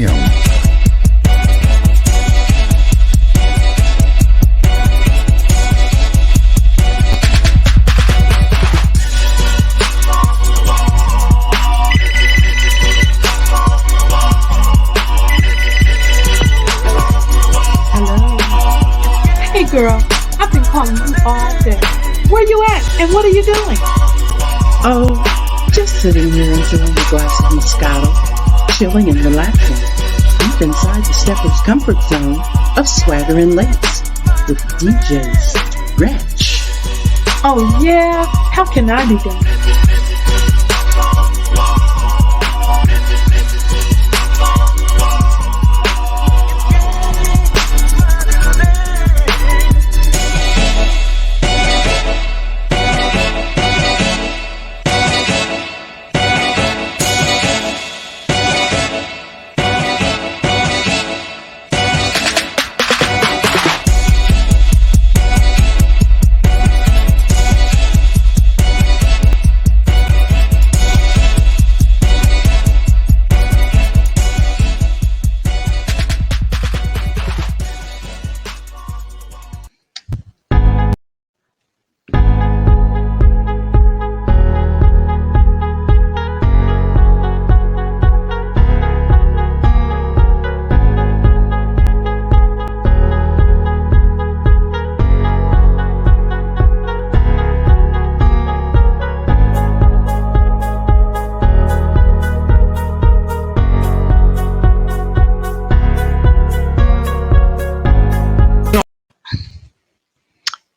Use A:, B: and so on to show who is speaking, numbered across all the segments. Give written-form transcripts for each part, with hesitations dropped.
A: him.
B: Hey girl, I've been calling you all day. Where you at and what are you doing?
C: Oh, just sitting here enjoying a glass of Moscato, chilling and relaxing, deep inside the stepper's comfort zone of Swagger and Lace with DJ Stretch.
B: Oh yeah? How can I be done?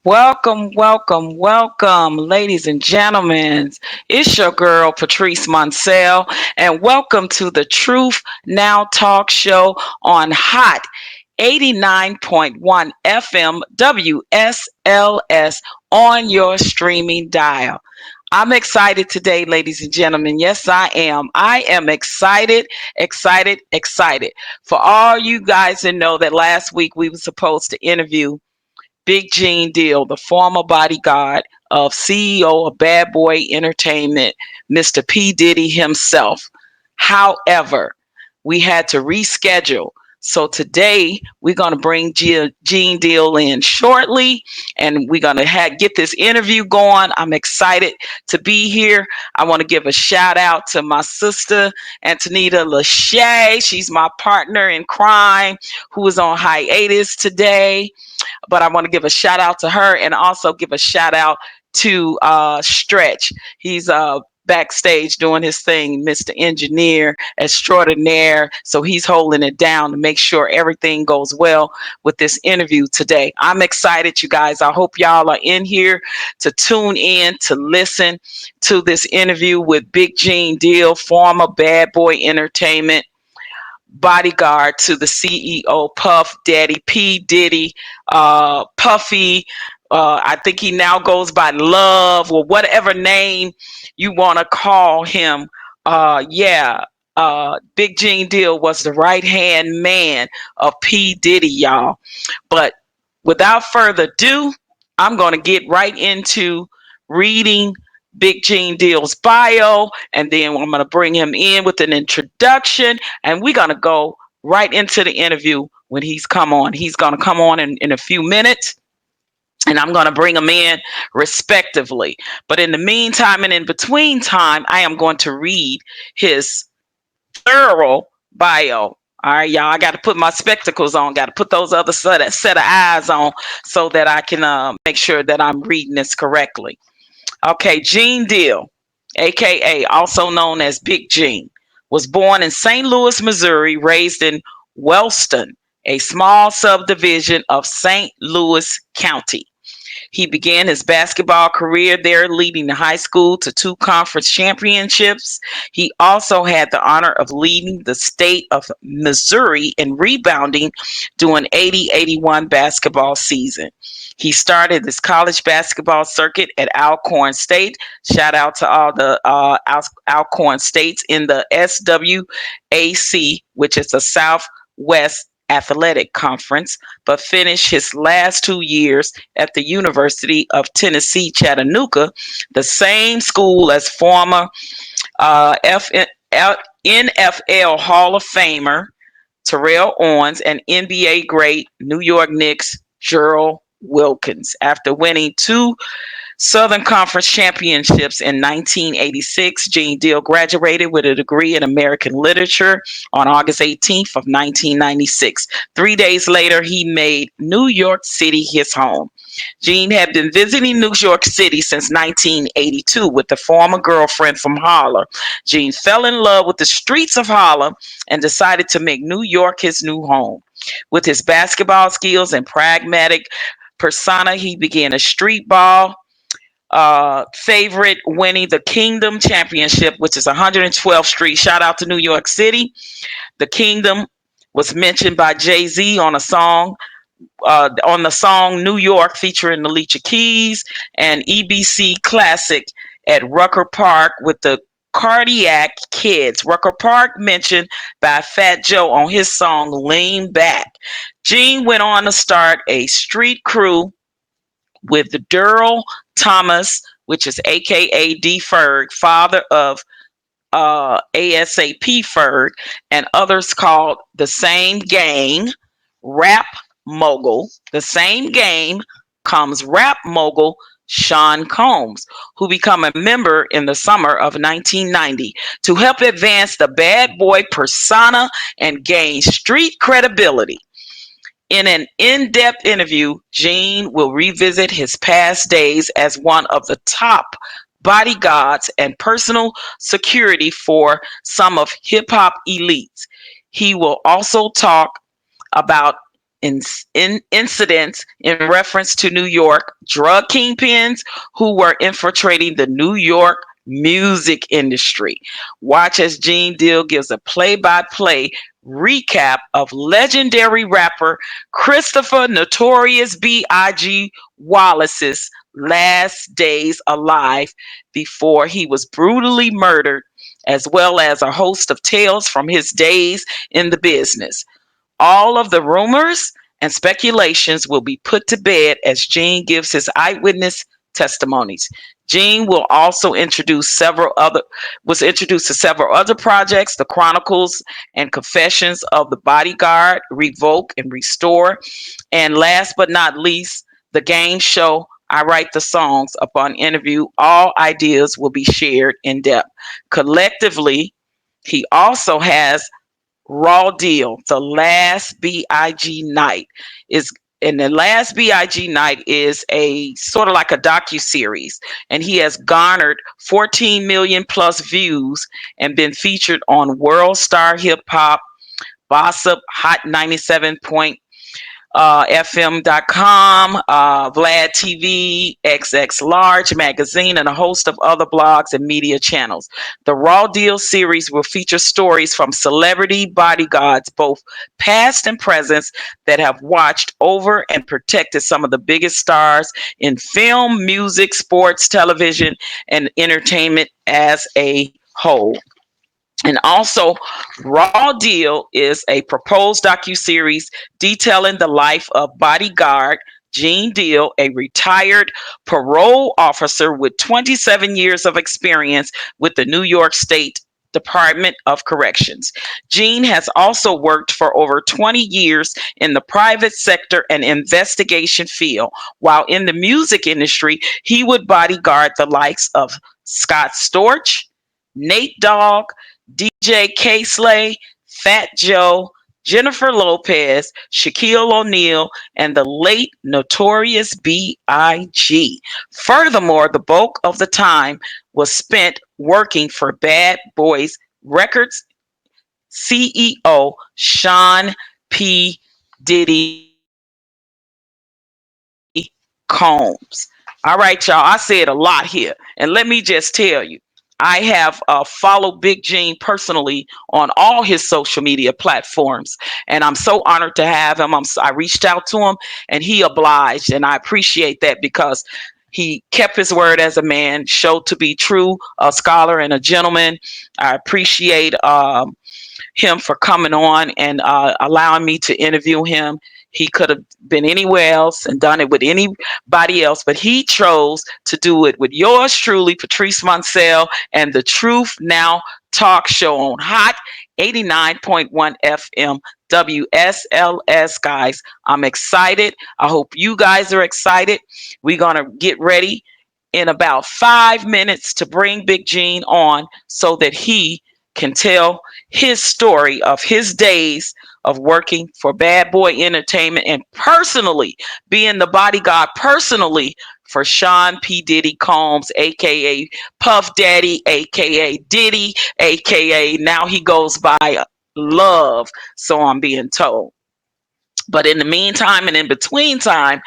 D: Welcome, welcome, welcome, ladies and gentlemen. It's your girl, Patrice MONCEL, and welcome to the Truth Now Talk Show on Hot 89.1 FM WSLS on your streaming dial. I'm excited today, ladies and gentlemen. Yes, I am. I am excited. For all you guys that know that last week we were supposed to interview Big Gene Deal, the former bodyguard of CEO of Bad Boy Entertainment, Mr. P. Diddy himself. However, we had to reschedule. So today we're going to bring Gene Deal in shortly, and we're going to get this interview going. I'm excited to be here. I want to give a shout out to my sister, Antonita LESHAE. She's my partner in crime who is on hiatus today. But I want to give a shout out to her and also give a shout out to Stretch. He's backstage doing his thing, Mr. Engineer Extraordinaire. So he's holding it down to make sure everything goes well with this interview today. I'm excited, you guys. I hope y'all are in here to tune in to listen to this interview with Big Gene Deal, former Bad Boy Entertainment bodyguard to the CEO, Puff Daddy, P. Diddy, Puffy. I think he now goes by Love or whatever name you want to call him. Big Gene Deal was the right-hand man of P. Diddy, y'all. But without further ado, I'm going to get right into reading Big Gene Deal's bio, and then I'm going to bring him in with an introduction, and we're going to go right into the interview when he's come on. He's going to come on in a few minutes, and I'm going to bring him in respectively. But in the meantime and in between time, I am going to read his thorough bio. All right, y'all, I got to put my spectacles on, got to put those other set of eyes on so that I can make sure that I'm reading this correctly. Okay, Gene Deal, a.k.a. also known as Big Gene, was born in St. Louis, Missouri, raised in Wellston, a small subdivision of St. Louis County. He began his basketball career there, leading the high school to 2 conference championships. He also had the honor of leading the state of Missouri in rebounding during 80-81 basketball season. He started his college basketball circuit at Alcorn State. Shout out to all the Alcorn States in the SWAC, which is the Southwest Athletic Conference, but finished his last 2 years at the University of Tennessee, Chattanooga, the same school as former NFL Hall of Famer Terrell Owens, and NBA great New York Knicks Gerald Wilkins. After winning two Southern Conference championships in 1986, Gene Deal graduated with a degree in American literature on August 18th of 1996. 3 days later, he made New York City his home. Gene had been visiting New York City since 1982 with a former girlfriend from Harlem. Gene fell in love with the streets of Harlem and decided to make New York his new home. With his basketball skills and pragmatic persona, he began a street ball favorite, winning the Kingdom Championship, which is 112th Street. Shout out to New York City. The Kingdom was mentioned by Jay-Z on the song New York featuring Alicia Keys, and EBC Classic at Rucker Park with the Cardiac Kids. Rucker Park mentioned by Fat Joe on his song Lean Back. Gene went on to start a street crew with Durrell Thomas, which is AKA D. Ferg, father of ASAP Ferg, and others called The Same Gang, Rap Mogul. The Same Game comes Rap Mogul Sean Combs, who became a member in the summer of 1990 to help advance the bad boy persona and gain street credibility. In an in-depth interview, Gene will revisit his past days as one of the top bodyguards and personal security for some of hip-hop elites. He will also talk about incidents in reference to New York drug kingpins who were infiltrating the New York music industry. Watch as Gene Deal gives a play-by-play recap of legendary rapper Christopher Notorious B.I.G. Wallace's last days alive before he was brutally murdered, as well as a host of tales from his days in the business. All of the rumors and speculations will be put to bed as Gene gives his eyewitness testimonies. Gene will also was introduced to several other projects, The Chronicles and Confessions of the Bodyguard, Revoke and Restore, and last but not least, the game show I Write the Songs. Upon interview, all ideas will be shared in depth. Collectively, he also has Raw Deal, The Last BIG Night is and the Last BIG Night is a sort of like a docu-series, and he has garnered 14 million plus views and been featured on World Star Hip Hop, Bossip, Hot 97 FM.com, Vlad TV, XX Large Magazine, and a host of other blogs and media channels. The Raw Deal series will feature stories from celebrity bodyguards, both past and present, that have watched over and protected some of the biggest stars in film, music, sports, television, and entertainment as a whole. And also, Raw Deal is a proposed docuseries detailing the life of bodyguard Gene Deal, a retired parole officer with 27 years of experience with the New York State Department of Corrections. Gene has also worked for over 20 years in the private sector and investigation field. While in the music industry, he would bodyguard the likes of Scott Storch, Nate Dogg, DJ K-Slay, Fat Joe, Jennifer Lopez, Shaquille O'Neal, and the late Notorious B.I.G. Furthermore, the bulk of the time was spent working for Bad Boys Records CEO Sean P. Diddy Combs. All right, y'all, I said a lot here. And let me just tell you, I have followed Big Gene personally on all his social media platforms, and I'm so honored to have him. I reached out to him, and he obliged, and I appreciate that because he kept his word as a man, showed to be true, a scholar and a gentleman. I appreciate him for coming on and allowing me to interview him. He could have been anywhere else and done it with anybody else, but he chose to do it with yours truly, Patrice MONCEL, and the Truth Now talk show on Hot 89.1 FM WSLS, guys. I'm excited. I hope you guys are excited. We're going to get ready in about 5 minutes to bring Big Gene on so that he can tell his story of his days of working for Bad Boy Entertainment and personally being the bodyguard personally for Sean P. Diddy Combs, aka Puff Daddy, aka Diddy, aka now he goes by Love, so I'm being told. But in the meantime and in between time,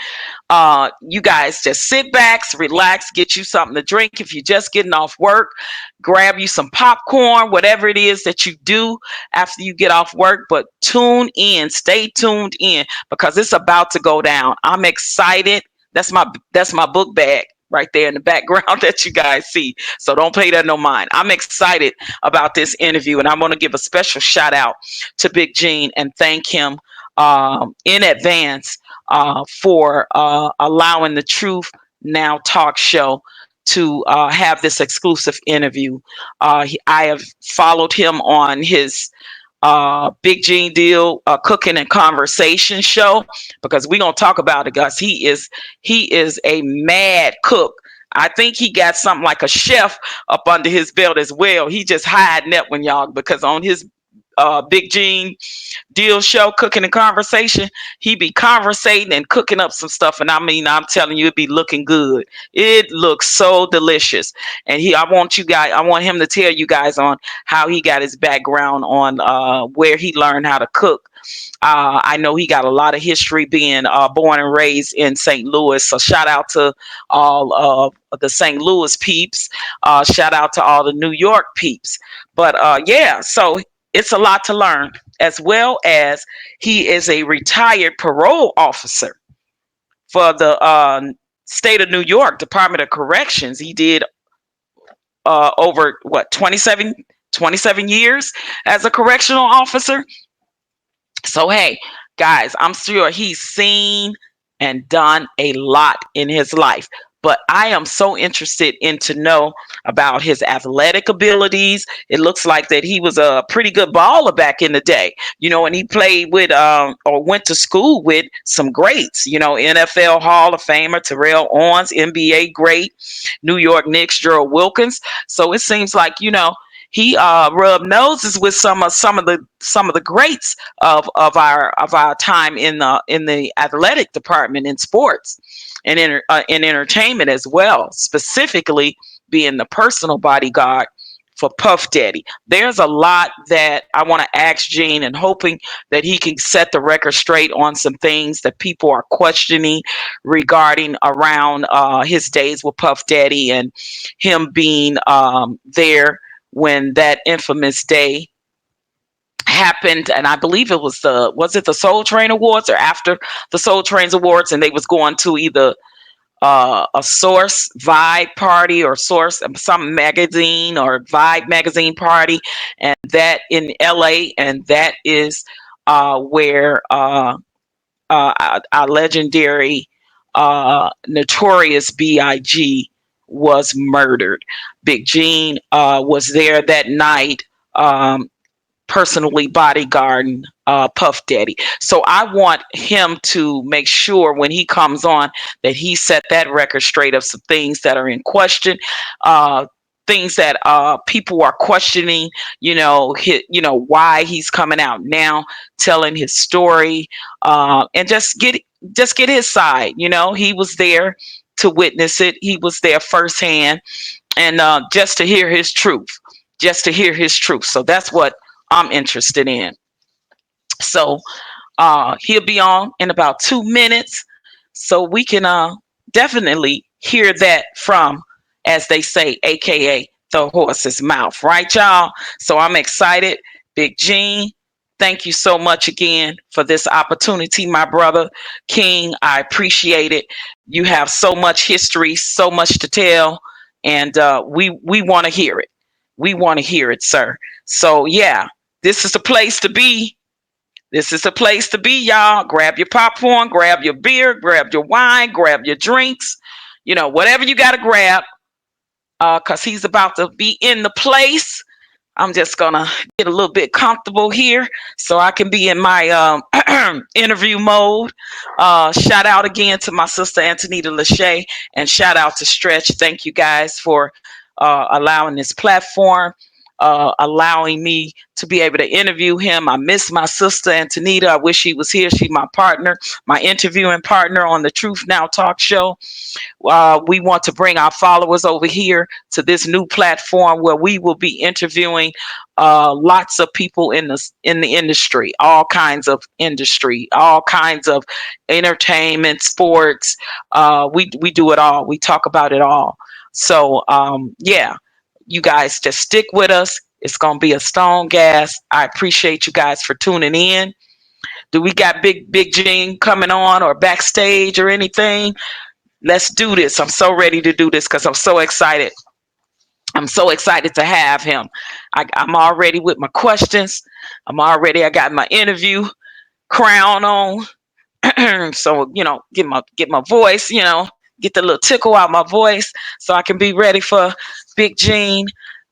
D: you guys just sit back, relax, get you something to drink. If you're just getting off work, grab you some popcorn, whatever it is that you do after you get off work. But tune in, stay tuned in because it's about to go down. I'm excited. That's my book bag right there in the background that you guys see. So don't pay that no mind. I'm excited about this interview, and I'm going to give a special shout out to Big Gene and thank him in advance for allowing the Truth Now talk show to have this exclusive interview. I have followed him on his Big Gene Deal cooking and conversation show because we're gonna talk about it, guys. He is a mad cook. I think he got something like a chef up under his belt as well. He just hiding that one, y'all, because on his Big Gene Deal show, cooking and conversation, he be conversating and cooking up some stuff, and I mean, I'm telling you, it be looking good. It looks so delicious, and I want him to tell you guys on how he got his background on where he learned how to cook. I know he got a lot of history being born and raised in St. Louis. So shout out to all of the St. Louis peeps. Shout out to all the New York peeps. But yeah, so it's a lot to learn, as well as he is a retired parole officer for the state of New York Department of Corrections. He did over what 27 years as a correctional officer. So, hey, guys, I'm sure he's seen and done a lot in his life. But I am so interested in to know about his athletic abilities. It looks like that he was a pretty good baller back in the day, and he played with or went to school with some greats, NFL Hall of Famer Terrell Owens, NBA great, New York Knicks Gerald Wilkins. So it seems like, he rubbed noses with some of the greats of our time in the athletic department in sports and in entertainment as well, specifically being the personal bodyguard for Puff Daddy. There's a lot that I want to ask Gene, and hoping that he can set the record straight on some things that people are questioning regarding around his days with Puff Daddy and him being there when that infamous day happened. And I believe it was it the Soul Train Awards or after the Soul Trains Awards, and they was going to either a Source Vibe party or Source some magazine or Vibe magazine party, and that in LA, and that is where our legendary Notorious B.I.G. was murdered. Big Gene was there that night, personally bodyguarding Puff Daddy. So I want him to make sure when he comes on that he set that record straight of some things that are in question, things that people are questioning. Why he's coming out now, telling his story, and just get his side. He was there to witness it. He was there firsthand, and just to hear his truth. So that's what I'm interested in. So he'll be on in about 2 minutes, so we can definitely hear that from, as they say, aka the horse's mouth, right, y'all? So I'm excited. Big Gene, thank you so much again for this opportunity, my brother King. I appreciate it. You have so much history, so much to tell, and we want to hear it. We want to hear it, sir. So yeah, this is the place to be. This is the place to be, y'all. Grab your popcorn, grab your beer, grab your wine, grab your drinks, whatever you got to grab, because he's about to be in the place. I'm just gonna get a little bit comfortable here so I can be in my interview mode. Shout out again to my sister Antonita LESHAE, and shout out to Stretch. Thank you guys for allowing this platform, allowing me to be able to interview him. I miss my sister Antonita. I wish she was here. She's my partner, my interviewing partner on the Truth Now Talk Show. We want to bring our followers over here to this new platform where we will be interviewing lots of people in the industry, all kinds of industry, all kinds of entertainment, sports. We do it all. We talk about it all. So yeah, you guys just stick with us. It's gonna be a stone gas. I appreciate you guys for tuning in. Do we got Big Gene coming on or backstage or anything? Let's do this. I'm so ready to do this because I'm so excited. I'm so excited to have him. I'm already with my questions. I got my interview crown on. So, get my voice, get the little tickle out my voice so I can be ready for Big Gene.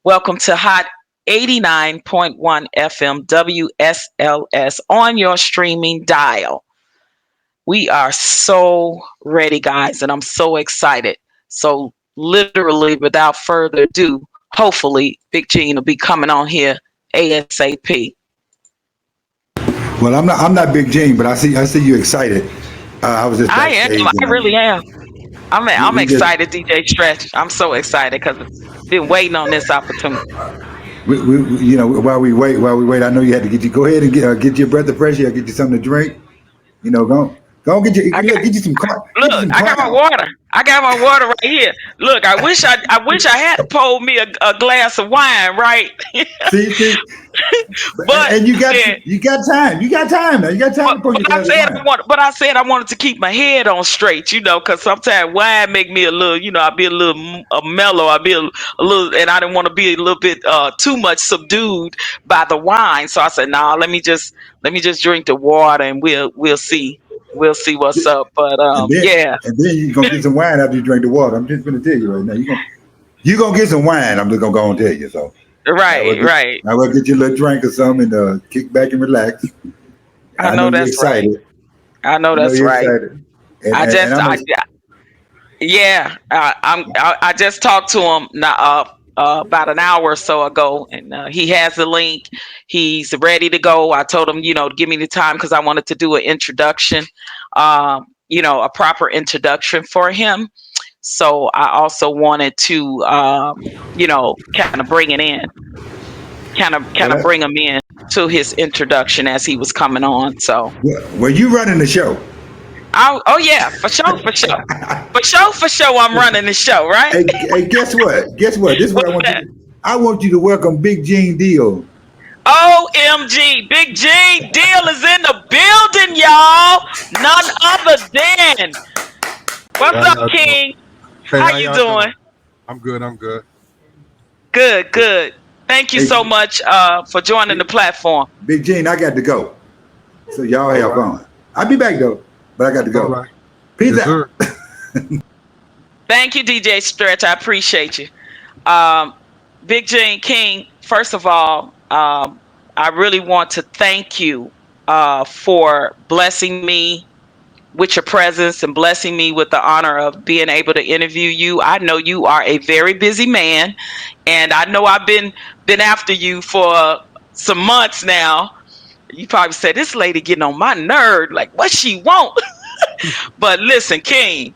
D: Welcome to Hot 89.1 FM WSLS on your streaming dial. We are so ready, guys, and I'm so excited. So, literally, without further ado, hopefully, Big Gene will be coming on here ASAP.
A: Well, I'm not Big Gene, but I see you excited. I was just
D: I am.
A: backstage.
D: I really am. I'm
A: We just
D: excited, DJ Stretch. I'm so excited because I've been waiting on this opportunity.
A: while we wait. I know you had to go ahead and get your breath of fresh air, get you something to drink. Go get
D: I got,
A: get you some get you
D: look,
A: some
D: I got my
A: crown.
D: water. I got my water right here. Look, I had pulled me a glass of wine, right?
A: See,
D: But
A: and
D: yeah,
A: you got time. You got time now. You got time to pour your glass of wine.
D: I said I wanted to keep my head on straight, because sometimes wine make me a little, I be a little mellow. I be a little, and I didn't want to be a little bit too much subdued by the wine. So I said, nah, let me just drink the water, and we'll see what's up. But
A: And then
D: yeah,
A: and then you gonna get some wine after you drink the water. I'm just gonna tell you right now. You gonna get some wine. I'm just gonna go and tell you. So
D: right, right.
A: I will get you a little drink or something and kick back and relax.
D: I
A: I know
D: know
A: you're
D: that's right.
A: excited.
D: I know
A: I know
D: that's
A: you're
D: right.
A: excited.
D: I
A: And
D: just,
A: I'm
D: yeah, I just talked to him now, about an hour or so ago, and he has the link. He's ready to go. I told him, to give me the time because I wanted to do an introduction, a proper introduction for him. So I also wanted to, kind of bring it in,
A: well,
D: kind of bring him in to his introduction as he was coming on. So,
A: well, you running the show.
D: oh yeah, for sure, for sure, for sure. I'm running the show, right?
A: Hey, guess what? Guess what? This is what I
D: What's
A: want you
D: that?
A: to. I want you to welcome Big Gene Deal.
D: OMG, Big G Deal is in the building, y'all. None other than
E: Hey,
D: what's
E: how
D: up,
E: y'all doing?
D: King?
E: Hey,
D: How
E: how
D: you
E: y'all
D: doing?
E: doing? I'm good. I'm good.
D: Good, good. Thank you
A: Hey,
D: so much for joining the platform.
A: Big Gene, I got to go. So y'all
E: All
A: have
E: right.
A: fun. I'll be back though, but I got to
E: All
A: go.
E: right.
A: Peace
E: Yes,
A: out.
E: sir.
D: Thank you, DJ Stretch. I appreciate you. Um, Big J King, first of all, I really want to thank you for blessing me with your presence and blessing me with the honor of being able to interview you. I know you are a very busy man, and I know I've been after you for some months now. You probably said this lady getting on my nerve, like what she want. But listen, King,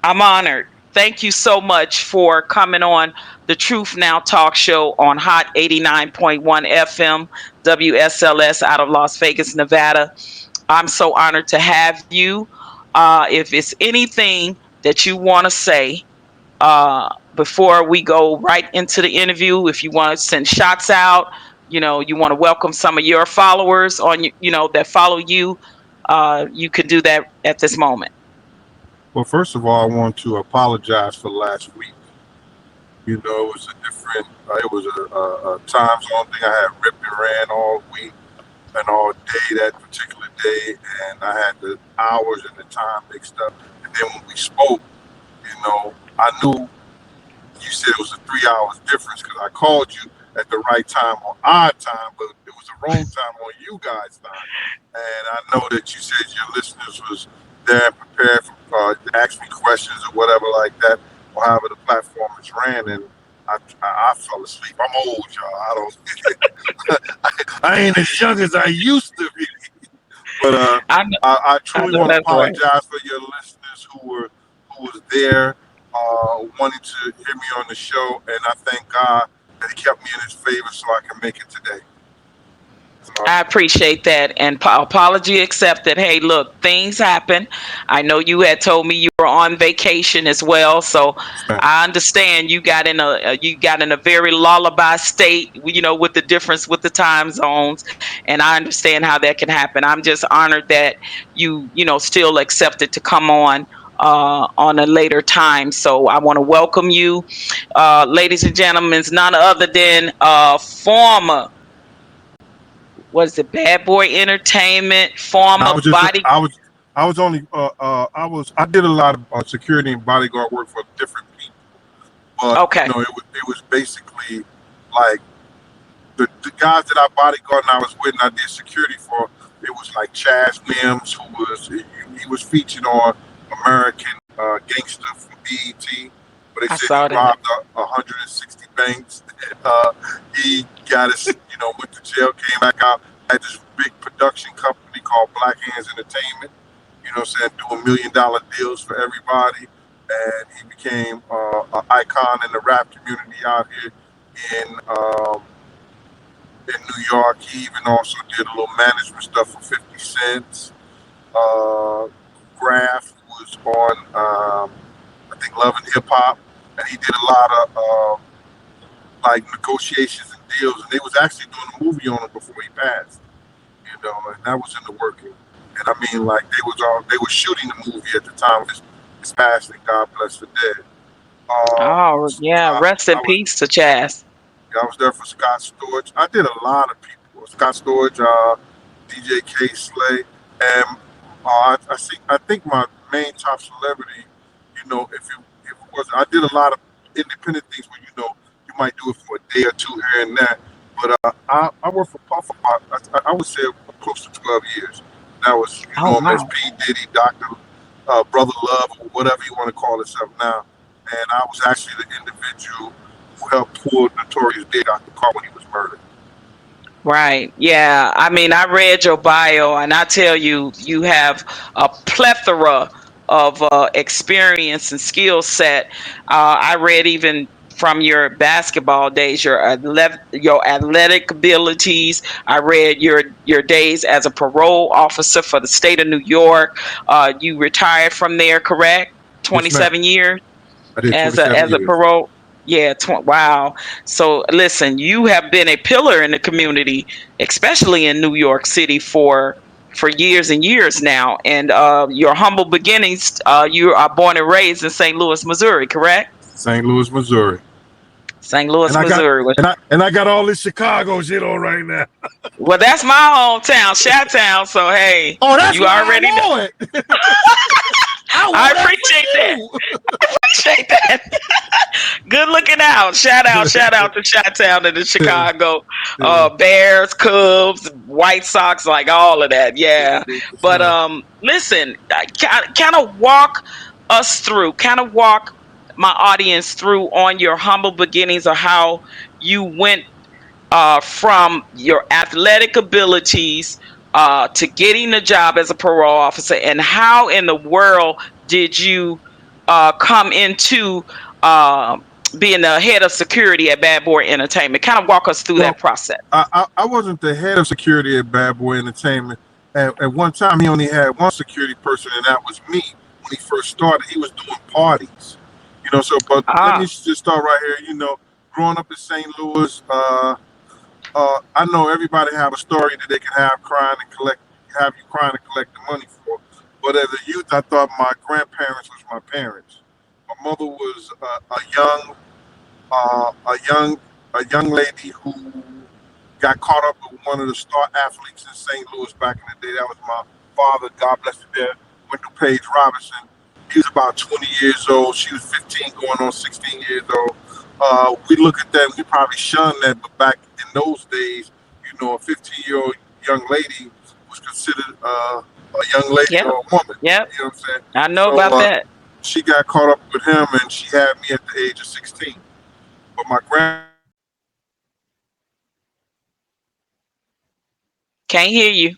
D: I'm honored. Thank you so much for coming on the Truth Now Talk Show on Hot 89.1 FM WSLS out of Las Vegas, Nevada. I'm so honored to have you. If it's anything that you want to say before we go right into the interview, if you want to send shots out, you want to welcome some of your followers that follow you, you can do that at this moment.
E: Well, first of all, I want to apologize for last week. It was a different. It was a time zone thing. I had ripped and ran all week and all day that particular day, and I had the hours and the time mixed up. And then when we spoke, I knew you said it was a 3 hours difference because I called you at the right time on our time, but it was the wrong time on you guys' time. And I know that you said your listeners was there and prepared for to ask me questions or whatever like that, or however the platform is ran. And I fell asleep. I'm old, y'all. I don't. I ain't as young as I used to be. But
D: I know,
E: I
D: I
E: truly
D: know
E: want to
D: that's right.
E: apologize for your listeners who was there, wanting to hear me on the show, and I thank God that He kept me in His favor so I can make it today. So,
D: I appreciate that, and apology accepted. Hey, look, things happen. I know you had told me you were on vacation as well, so I understand you got in a very lullaby state, with the difference with the time zones, and I understand how that can happen. I'm just honored that you still accepted to come on a later time. So I want to welcome you, ladies and gentlemen. It's none other than former, what is it, Bad Boy Entertainment,
E: I
D: former
E: was just
D: body.
E: I was only I did a lot of security and bodyguard work for different people, but
D: Okay.
E: it was basically like the guys that I bodyguard and I was with and I did security for. It was like Chaz Mims, who was he was featured on American Gangster for BET, but they
D: I
E: said he
D: saw that.
E: robbed 160 banks. He got his, went to jail, came back out, had this big production company called Black Hands Entertainment. Saying doing $1 million deals for everybody, and he became an icon in the rap community out here in in New York. He even also did a little management stuff for 50 Cent. Graf was on, I think, Love and Hip Hop, and he did a lot of like negotiations and deals. And they was actually doing a movie on him before he passed, and that was in the working. And I mean, like they were shooting the movie at the time of his passing. God bless the dead.
D: Oh
E: So
D: yeah, rest in
E: I was
D: peace to Chaz.
E: I was there for Scott Storch. I did a lot of people. Scott Storch, DJ K Slay, and I think my main top celebrity, if it was, I did a lot of independent things where you might do it for a day or two here and there. But I worked for Puff about I would say close to 12 years. That was
D: Oh
E: him as
D: wow.
E: P Diddy, Doctor Brother Love, or whatever you want to call himself now. And I was actually the individual who helped pull Notorious Big out the car when he was murdered.
D: Right. Yeah. I mean, I read your bio, and I tell you, you have a plethora of experience and skill set. I read even from your basketball days, your athletic abilities. I read your days as a parole officer for the state of New York. You retired from there, correct?
E: Yes, ma'am.
D: 27 years
E: I did
D: as
E: 27
D: a
E: years.
D: parole. Yeah, wow. So listen, you have been a pillar in the community, especially in New York City for years and years now. And your humble beginnings, you are born and raised in St. Louis, Missouri, correct?
E: St. Louis, Missouri.
D: St. Louis,
E: And I got
D: Missouri.
E: and I got all this Chicago shit on right now.
D: Well, that's my hometown, Chi-Town. So hey,
E: Oh, that's
D: you
E: what I
D: already know.
E: want. I
D: I
E: want that
D: appreciate
E: for
D: that.
E: you.
D: Appreciate that. Good looking out. Shout out to Chi-Town and the Chicago Bears, Cubs, White Sox, like all of that. Yeah. But listen, kind of walk my audience through on your humble beginnings of how you went from your athletic abilities to getting a job as a parole officer, and how in the world did you come into uh, being the head of security at Bad Boy Entertainment? Kind of walk us through
E: Well,
D: that process.
E: I wasn't the head of security at Bad Boy Entertainment. At one time, he only had one security person, and that was me. When he first started, he was doing parties. But let me
D: Ah,
E: just start right here. Growing up in St. Louis, I know everybody have a story that they can have you crying and collect the money for. But as a youth, I thought my grandparents was my parents. My mother was a young lady who got caught up with one of the star athletes in St. Louis back in the day. That was my father, God bless the dead, Wendell Page Robinson. He was about 20 years old. She was 15, going on 16 years old. we look at that and we probably shun that, but back in those days, a 15-year-old young lady was considered a young lady
D: Yep.
E: or a woman.
D: Yep.
E: You know what I'm saying?
D: I know
E: So
D: about that.
E: she got caught up with him, and she had me at the age of 16. But my
D: Can't hear you.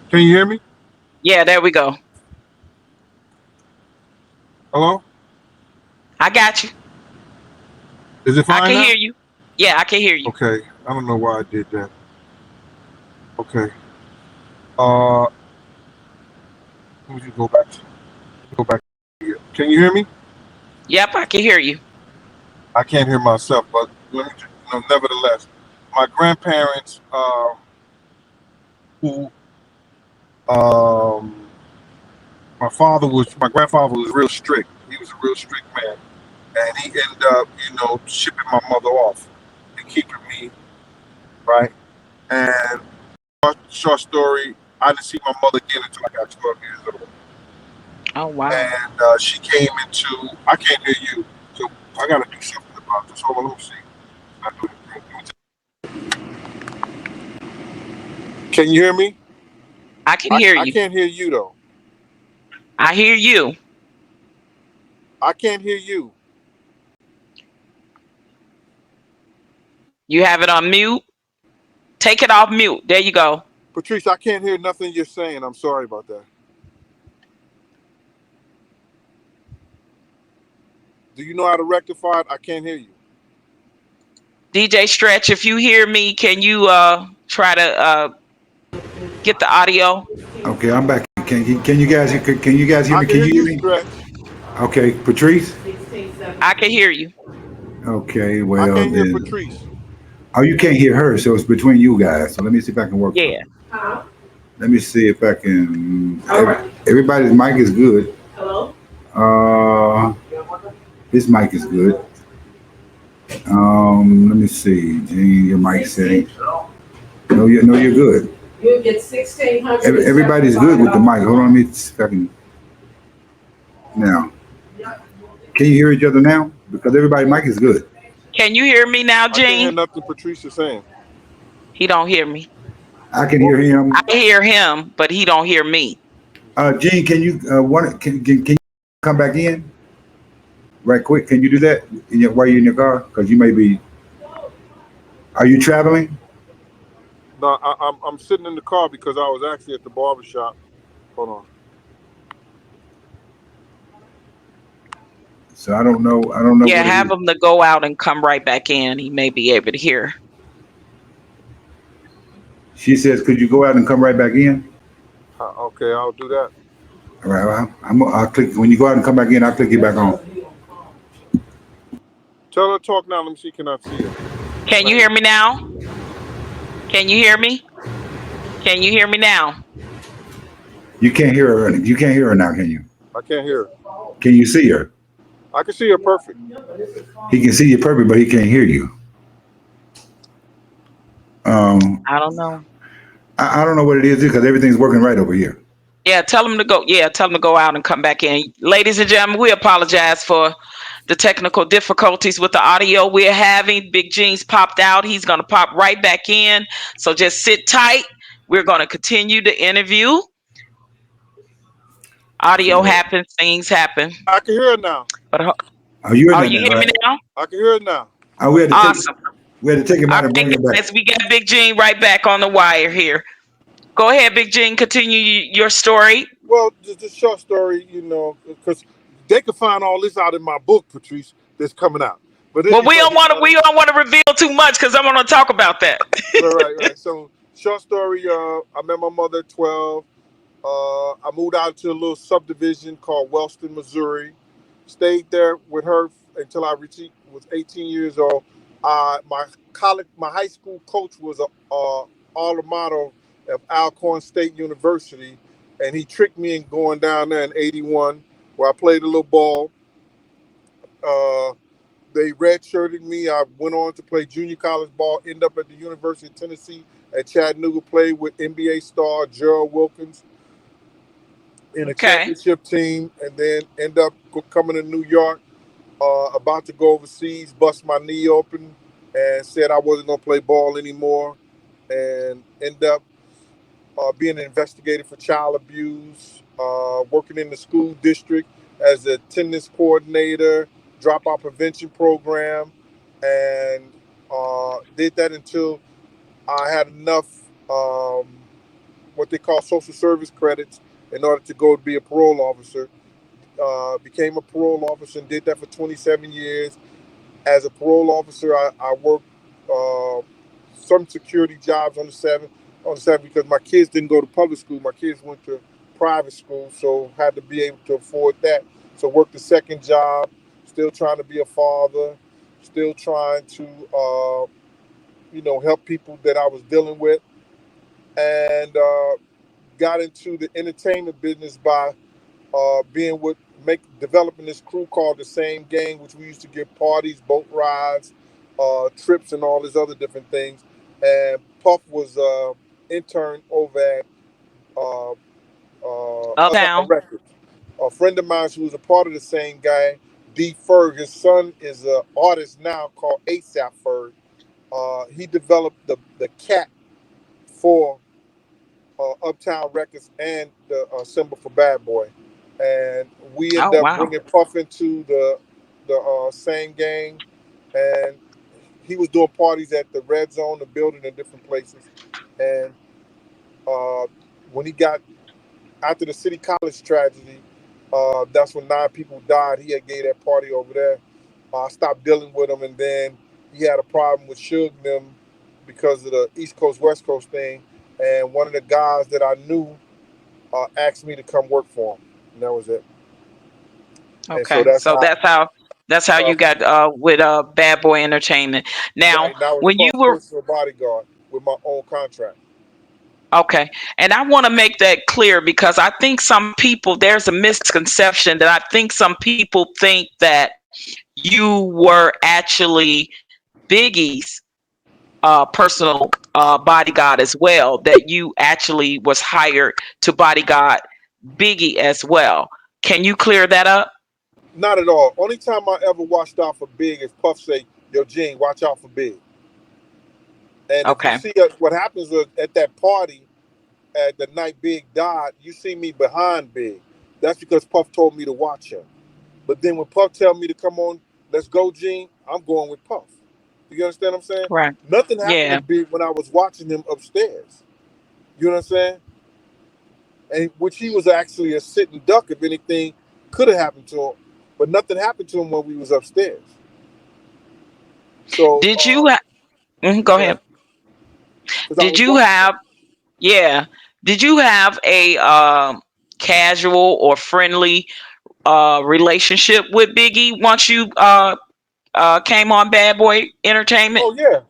E: can you hear me?
D: Yeah, there we go.
E: Hello?
D: I got you.
E: Is it
D: I
E: fine
D: can
E: now?
D: hear you. Yeah, I can hear you.
E: Okay. I don't know why I did that. Okay. Uh, let me just go back. Go back. Can you hear me?
D: Yep, I can hear you.
E: I can't hear myself, but let me. Nevertheless, my grandparents, who, um, my grandfather was real strict. He was a real strict man, and he ended up, shipping my mother off and keeping me right. And short story, I didn't see my mother again until I got 12 years old.
D: Oh wow.
E: And she came into. I can't hear you, so I got to do something about this. Hold on, let me see. I do it. Can you hear me?
D: I can hear
E: I
D: you.
E: can't hear you though.
D: I hear you.
E: I can't hear you.
D: You have it on mute. Take it off mute. There you go.
E: Patrice, I can't hear nothing you're saying. I'm sorry about that. Do you know how to rectify it? I can't hear you.
D: DJ Stretch, if you hear me, can you try to get the audio?
A: Okay, I'm back. Can you guys hear
E: I
A: me?
E: can
A: Can
E: hear
A: you hear
E: you,
A: me?
E: Stretch.
A: Okay, Patrice.
D: I can hear you.
A: Okay,
E: I
A: well
E: can't hear
A: then.
E: Patrice.
A: Oh, you can't hear her, so it's between you guys. So let me see if I can work
D: Yeah.
A: something. Let me see if I can. Everybody's mic is good. Uh, this mic is good. Let me see. Gene, your mic setting. No, you're good. You get 1,600. Everybody's good with the mic. Hold on, let me see if I can. Now, can you hear each other now? Because everybody's mic is good.
D: Can you hear me now,
E: I can't hear
D: Gene?
E: nothing Patrice is saying.
D: He don't hear me.
A: I can
E: Well,
A: hear him.
D: I hear him, but he don't hear me.
A: Gene, can you can you come back in right quick? Can you do that while you're in your car? Because you may be. Are you traveling?
E: no, I'm sitting in the car because I was actually at the barbershop. Hold on.
A: So I don't know. I don't know
D: Yeah,
A: what it
D: have
A: is.
D: him to go out and come right back in. He may be able to hear.
A: She says, "Could you go out and come right back in?"
E: Okay, I'll do that.
A: All right. Well, I'll click when you go out and come back in. I'll click you back on.
E: Tell her to talk now. Let me see. Can I see her?
D: Can you hear me now? Can you hear me? Can you hear me now?
A: You can't hear her. You can't hear her now, can you?
E: I can't hear her.
A: Can you see her?
E: I can see her perfect.
A: He can see you perfect, but he can't hear you. Um,
D: I don't know.
A: I don't know what it is because everything's working right over here.
D: Yeah, tell him to go. Yeah, tell him to go out and come back in. Ladies and gentlemen, we apologize for the technical difficulties with the audio we're having. Big Gene's popped out. He's going to pop right back in. So just sit tight. We're going to continue the interview. Audio
A: So,
D: happens, things happen.
E: I can hear her now.
D: But
A: are you in
D: oh,
A: there
D: you
A: now,
D: hear me
A: right?
D: now?
E: I can hear her now.
A: We had to take
D: Awesome.
A: him
D: All
A: out and
D: right,
A: bring him back.
D: guys, we got Big Gene right back on the wire here. Go ahead, Big Gene. Continue your story.
E: Well, just a short story, because they could find all this out in my book, Patrice, that's coming out. But
D: Well,
E: anyway,
D: we don't want to reveal too much because I want to talk about that.
E: right. So, short story. I met my mother at 12. I moved out to a little subdivision called Wellston, Missouri. Stayed there with her until I was 18 years old. My high school coach was a alma mater of Alcorn State University, and he tricked me in going down there in '81, where I played a little ball. Uh, they redshirted me. I went on to play junior college ball. Ended up at the University of Tennessee at Chattanooga. Played with NBA star Gerald Wilkins. in a
D: Okay.
E: championship team, and then end up coming to New York. About to go overseas, bust my knee open, and said I wasn't gonna play ball anymore, and end up being an investigator for child abuse, working in the school district as a attendance coordinator, dropout prevention program, and did that until I had enough what they call social service credits in order to go be a parole officer. Became a parole officer and did that for 27 years. As a parole officer, I worked uh, some security jobs on the seven because my kids didn't go to public school. My kids went to private school, so had to be able to afford that. So worked the second job, still trying to be a father, still trying to help people that I was dealing with, and got into the entertainment business by being with developing this crew called the Same Gang, which we used to give parties, boat rides, trips, and all these other different things. And Puff was intern over at Uptown
D: Uptown.
E: Records. A friend of mine who was a part of the Same Gang, D. Ferg, his son is an artist now called ASAP Ferg. He developed the cat for Uptown Records and the symbol for Bad Boy, and we
D: Oh,
E: ended up
D: wow.
E: bringing Puff into the Same Gang, and he was doing parties at the Red Zone, the building, in different places, and uh, when he got after the City College tragedy, that's when 9 people died. He had gave that party over there. I stopped dealing with him, and then he had a problem with Suge and them because of the East Coast West Coast thing. And one of the guys that I knew asked me to come work for him, and that was it. And so
D: Okay.
E: that's
D: So
E: how.
D: that's how
E: Uh,
D: you got with Bad Boy Entertainment. Now,
E: right now, I was
D: when you
E: Puff's
D: were
E: personal bodyguard with my own contract.
D: okay, and I want to make that clear because I think some people there's a misconception that I think some people think that you were actually Biggie's personal bodyguard as well. That you actually was hired to bodyguard Biggie as well. Can you clear that up?
E: Not at all. Only time I ever watched out for Big is Puff say, "Yo, Gene, watch out for Big." And if you
D: Okay.
E: see what happens at that party at the night Big died, you see me behind Big. That's because Puff told me to watch him. But then when Puff tell me to come on, let's go, Gene, I'm going with Puff. You understand what I'm saying?
D: Right.
E: Nothing happened to
D: Yeah.
E: Big when I was watching him upstairs. You know what I'm saying? And which he was actually a sitting duck if anything could have happened to him. But nothing happened to him when we was upstairs. So
D: Did you? Go
E: yeah,
D: ahead.
E: because I
D: Did
E: was
D: you
E: watching him.
D: have? Yeah. Did you have a casual or friendly relationship with Biggie once you came on Bad Boy Entertainment?
E: Oh yeah,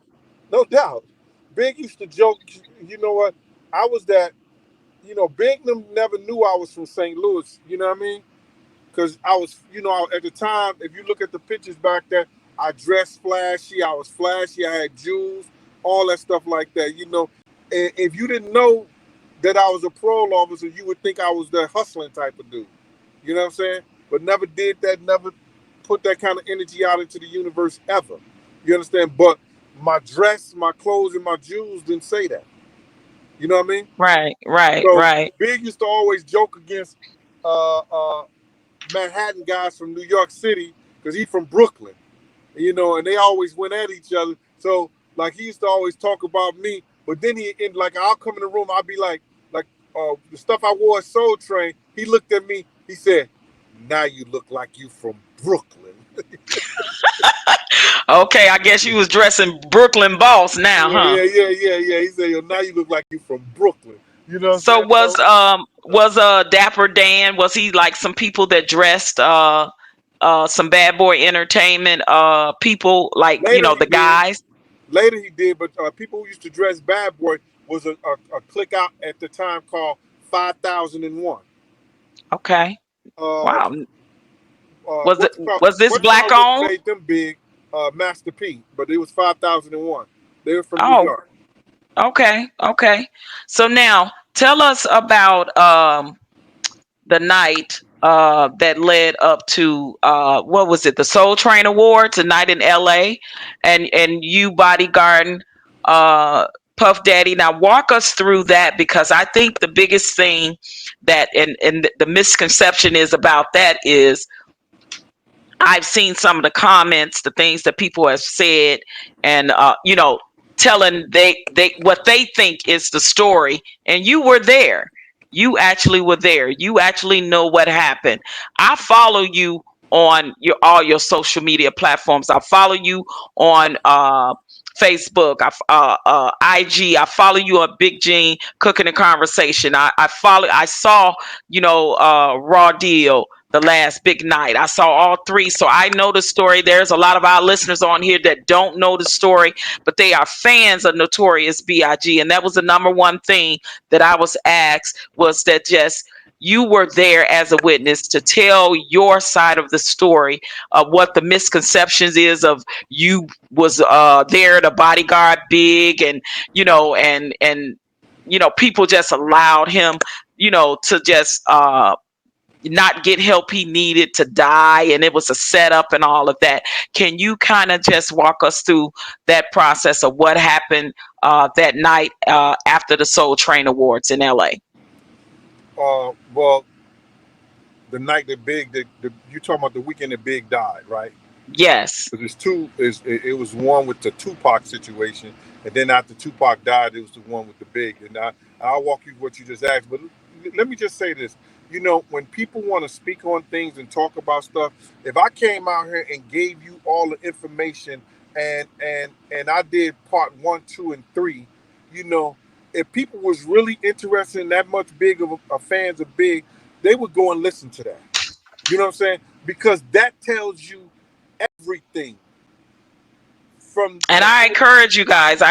E: no doubt. Big used to joke. You know what? I was that. Big them never knew I was from St. Louis. You know what I mean? Because I was, at the time, if you look at the pictures back then, I dressed flashy. I was flashy. I had jewels, all that stuff like that. And if you didn't know that I was a parole officer, you would think I was the hustling type of dude. You know what I'm saying? But never did that. Never put that kind of energy out into the universe ever. You understand? But my dress, my clothes, and my jewels didn't say that. You know what I mean?
D: Right, right,
E: So
D: right,
E: Big used to always joke against uh, uh, Manhattan guys from New York City because he's from Brooklyn, and they always went at each other. So like he used to always talk about me, but then I'll come in the room, I'll be like the stuff I wore at Soul Train. He looked at me, he said, "Now you look like you from Brooklyn."
D: okay, I guess you was dressing Brooklyn boss now,
E: Yeah,
D: huh?
E: yeah, yeah, yeah, yeah. He said, "Yo, now you look like you from Brooklyn." You know what I'm
D: So
E: saying? So
D: was Dapper Dan, was he like some people that dressed some Bad Boy Entertainment people, like
E: later he
D: the
E: did.
D: guys?
E: Later he did, but people who used to dress Bad Boy was a clique out at the time called 5001.
D: Okay.
E: Uh,
D: Wow.
E: what's it called?
D: Was this
E: What
D: black
E: really
D: owned?
E: made them big? Master P, but it was 5001. They were from New
D: Oh,
E: York.
D: okay, okay. So now tell us about the night that led up to what was it, the Soul Train Awards, a night in LA, and you bodyguarding Puff Daddy. Now walk us through that, because I think the biggest thing that and the misconception is about that is I've seen some of the comments, the things that people have said, and telling they what they think is the story, and you were there. You actually were there. You actually know what happened. I follow you on all your social media platforms. I follow you on Facebook, IG. I follow you on Big Gene Cooking and Conversation. I saw Raw Deal, the last big night. I saw all three, so I know the story. There's a lot of our listeners on here that don't know the story, but they are fans of Notorious B.I.G. And that was the number one thing that I was asked, was that just you were there as a witness to tell your side of the story of what the misconceptions is of you was there to bodyguard Big, and people just allowed him to just not get help he needed, to die, and it was a setup and all of that. Can you kind of just walk us through that process of what happened that night after the Soul Train Awards in LA?
E: Well, the night that Big, you talking about the weekend that Big died, right?
D: Yes.
E: Because it was one with the Tupac situation, and then after Tupac died, it was the one with the Big. And I'll walk you what you just asked, but let me just say this. When people want to speak on things and talk about stuff, if I came out here and gave you all the information and I did part 1, 2, and 3, if people was really interested in that much big of a fans of Big, they would go and listen to that. You know what I'm saying? Because that tells you everything.
D: And I encourage you guys,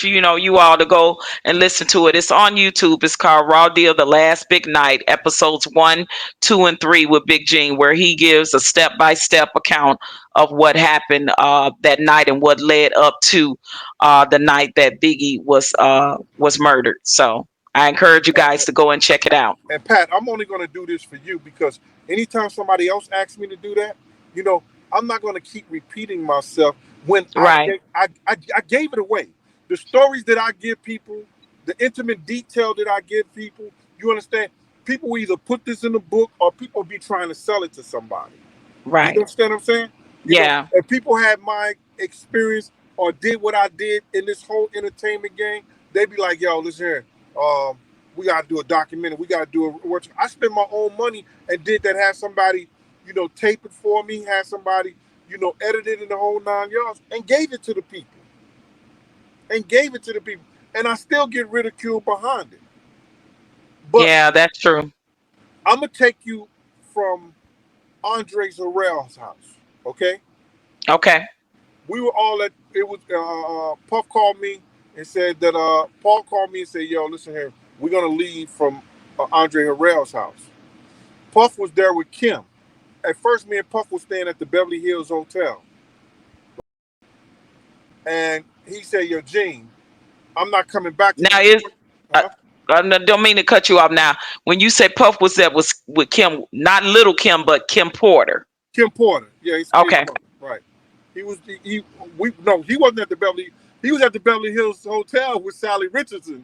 D: you all to go and listen to it. It's on YouTube. It's called Raw Deal, The Last Big Night, episodes 1, 2, and 3 with Big Gene, where he gives a step-by-step account of what happened that night and what led up to the night that Biggie was murdered. So I encourage you guys to go and check it out.
E: And Pat, I'm only going to do this for you because anytime somebody else asks me to do that, I'm not going to keep repeating myself. When
D: right.
E: I gave it away. The stories that I give people, the intimate detail that I give people, you understand? People will either put this in a book or people will be trying to sell it to somebody.
D: Right.
E: You understand what I'm saying?
D: Yeah.
E: If people had my experience or did what I did in this whole entertainment game, they'd be like, yo, listen here, we got to do a documentary. We got to do a work. I spent my own money and did that, have somebody, tape it for me, have somebody, edited in the whole 9 yards and gave it to the people. And I still get ridiculed behind it. But
D: yeah, that's true.
E: I'm going to take you from Andre Harrell's house, okay?
D: Okay.
E: We were all at, it was, Puff called me and said that, Paul called me and said, yo, listen here, we're going to leave from Andre Harrell's house. Puff was there with Kim. At first, me and Puff was staying at the Beverly Hills Hotel. And he said, yo, Gene, I'm not coming back to
D: now. I don't mean to cut you off now. When you say Puff was with Kim, not Little Kim, but Kim Porter.
E: Kim Porter. Yeah, he's
D: okay.
E: Right. He wasn't at the Beverly. He was at the Beverly Hills Hotel with Sally Richardson.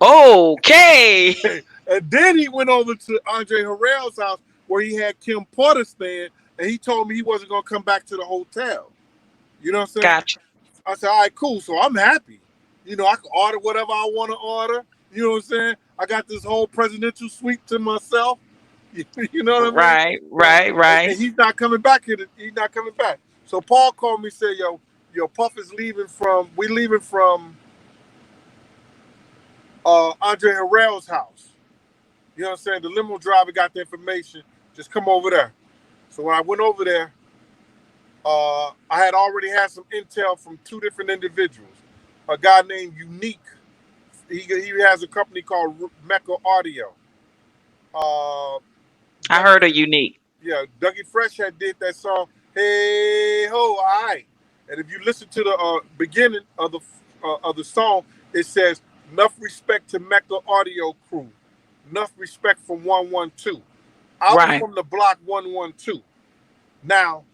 D: Okay.
E: And then he went over to Andre Harrell's house where he had Kim Porter staying, and he told me he wasn't going to come back to the hotel. You know what I'm saying?
D: Gotcha.
E: I said, all right, cool. So I'm happy. I can order whatever I want to order. You know what I'm saying? I got this whole presidential suite to myself. You know what I mean?
D: Right.
E: And he's not coming back here. He's not coming back. So Paul called me and said, yo, Puff is leaving from Andre Harrell's house. You know what I'm saying? The limo driver got the information. Just come over there. So when I went over there, I had already had some intel from 2 different individuals. A guy named Unique. He has a company called Mecca Audio.
D: I heard of Unique.
E: Yeah, Dougie Fresh had did that song, Hey Ho, all right. And if you listen to the beginning of the song, it says, enough respect to Mecca Audio crew. enough respect from 112. I was
D: Right.
E: from the block 112. Now,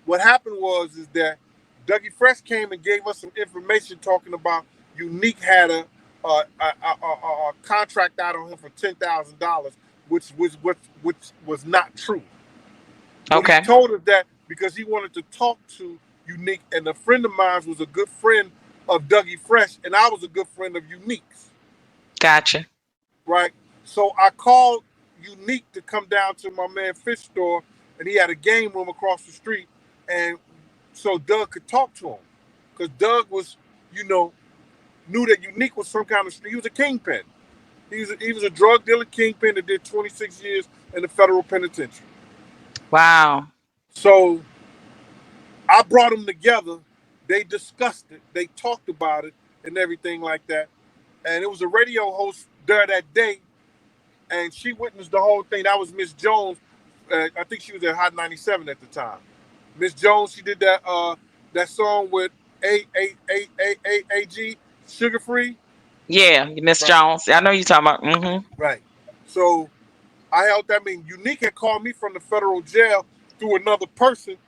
E: what happened was is that Dougie Fresh came and gave us some information talking about Unique had a contract out on him for $10,000, which was not true. But he
D: Okay.
E: told us that because he wanted to talk to Unique, and a friend of mine was a good friend of Dougie Fresh, and I was a good friend of Unique's.
D: Gotcha.
E: Right? So I called Unique to come down to my man Fish store, and he had a game room across the street, and so Doug could talk to him, because Doug was, you know, knew that Unique was some kind of, he was a kingpin. He was a drug dealer kingpin that did 26 years in the federal penitentiary.
D: Wow.
E: So I brought them together. They discussed it. They talked about it and everything like that. And it was a radio host there that day, and she witnessed the whole thing. That was Miss Jones. I think she was at Hot 97 at the time. Miss Jones, she did that song with AG Sugar Free.
D: Yeah, Miss
E: Right.
D: Jones. I know you're talking about.
E: Right. So I held that. I mean, Unique had called me from the federal jail through another person.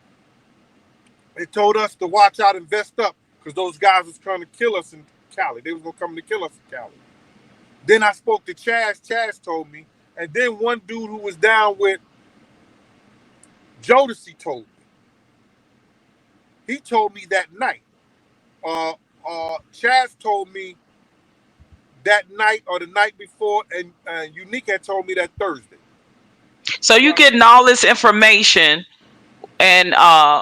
E: They told us to watch out and vest up because those guys was trying to kill us in Cali. They was gonna come to kill us in Cali. Then I spoke to Chaz. Chaz told me, and then one dude who was down with Jodeci told me. He told me that night. Chaz told me that night or the night before, and Unique had told me that Thursday.
D: So you
E: Right.
D: getting all this information and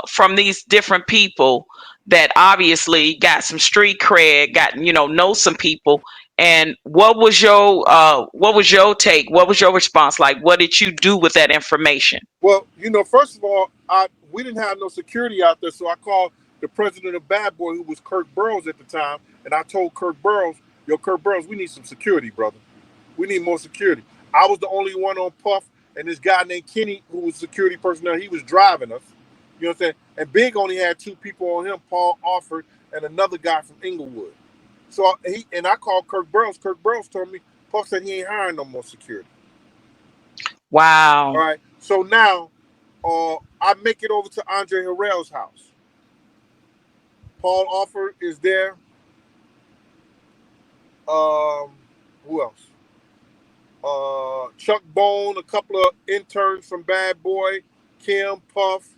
D: from these different people that obviously got some street cred, got know some people. And what was your take? What was your response like? What did you do with that information?
E: Well, first of all, we didn't have no security out there, so I called the president of Bad Boy, who was Kirk Burrows at the time, and I told Kirk Burrows, "Yo, Kirk Burrows, we need some security, brother. We need more security." I was the only one on Puff, and this guy named Kenny, who was security personnel, he was driving us. You know what I'm saying? And Big only had two people on him, Paul Offord and another guy from Inglewood. So I called Kirk Burrows. Kirk Burrows told me Puff said he ain't hiring no more security. All
D: Wow.
E: right. So now I make it over to Andre Harrell's house. Paul Offord is there. Who else? Chuck Bone, a couple of interns from Bad Boy, Kim, Puff,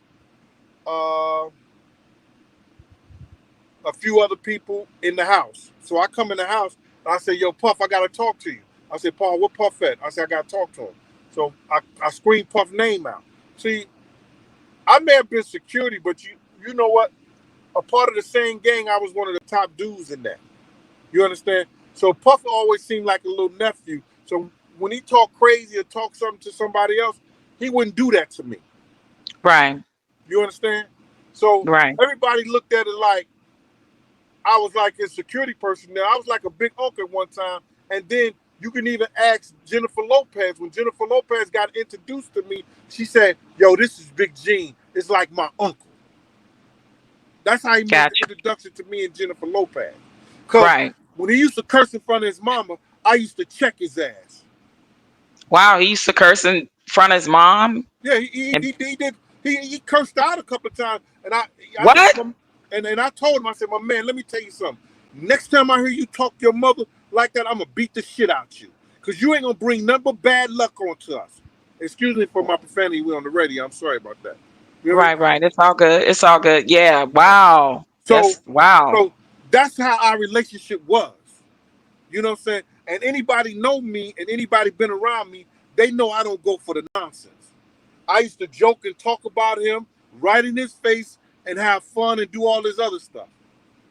E: a few other people in the house. So I come in the house and I say, "Yo, Puff, I gotta talk to you." I said, "Paul, what Puff at?" I said, "I gotta talk to him." So I scream Puff name out. See, I may have been security, but you know what? A part of the same gang, I was one of the top dudes in that. You understand? So Puff always seemed like a little nephew. So when he talked crazy or talked something to somebody else, he wouldn't do that to me.
D: Right.
E: You understand? So
D: Right.
E: everybody looked at it like I was like a security personnel. I was like a big uncle at one time. And then you can even ask Jennifer Lopez. When Jennifer Lopez got introduced to me, she said, "Yo, this is Big Gene. It's like my uncle." That's how he made the
D: Gotcha.
E: introduction to me and Jennifer Lopez. Because
D: Right.
E: when he used to curse in front of his mama, I used to check his ass.
D: Wow. He used to curse in front of his mom.
E: Yeah, he
D: And
E: did. He cursed out a couple of times, and I said,
D: what?
E: and I told him, I said, "My man, let me tell you something. Next time I hear you talk to your mother like that, I'm gonna beat the shit out you, cause you ain't gonna bring nothing but bad luck onto us." Excuse me for my profanity. We on the radio. I'm sorry about that. You know what I mean?
D: Right. Right. It's all good. It's all good. Yeah. Wow.
E: So,
D: That's wow.
E: so that's how our relationship was. You know what I'm saying? And anybody know me and anybody been around me, they know I don't go for the nonsense. I used to joke and talk about him, right in his face, and have fun and do all this other stuff.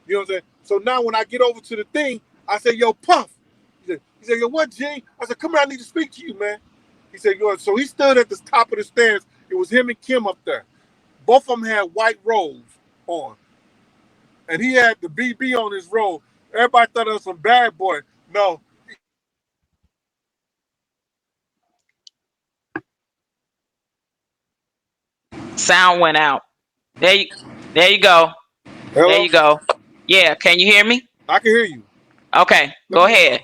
E: You know what I'm saying? So now when I get over to the thing, I say, "Yo, Puff." He said, "Yo, what, G?" I said, "Come here, I need to speak to you, man." He said, "Yo," so he stood at the top of the stairs. It was him and Kim up there. Both of them had white robes on. And he had the BB on his robe. Everybody thought it was some Bad Boy. No.
D: Sound went out. There you. There you go. There
E: Hello?
D: you go. Yeah. Can you hear me?
E: I can hear you.
D: Okay.
E: Let
D: Go
E: me
D: ahead.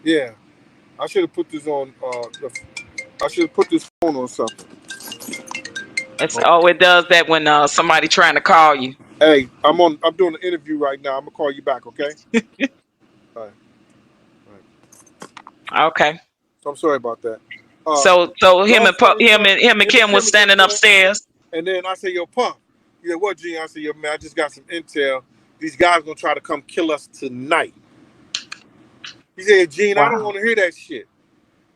E: Yeah. I should have put this on. I should have put this phone on something.
D: It does that when somebody trying to call you.
E: Hey, I'm on. I'm doing an interview right now. I'm gonna call you back. Okay. All right. All right.
D: Okay.
E: So I'm sorry about that. Uh,
D: So him
E: long
D: and
E: story short,
D: him and Kim was
E: Kim is up
D: standing
E: there,
D: upstairs.
E: and then I say, "Yo, Pump." He said, "What, Gene?" I said, "Yo, man, I just got some intel. These guys gonna try to come kill us tonight." He said, "Gene, I don't
D: Wow.
E: want to hear that shit."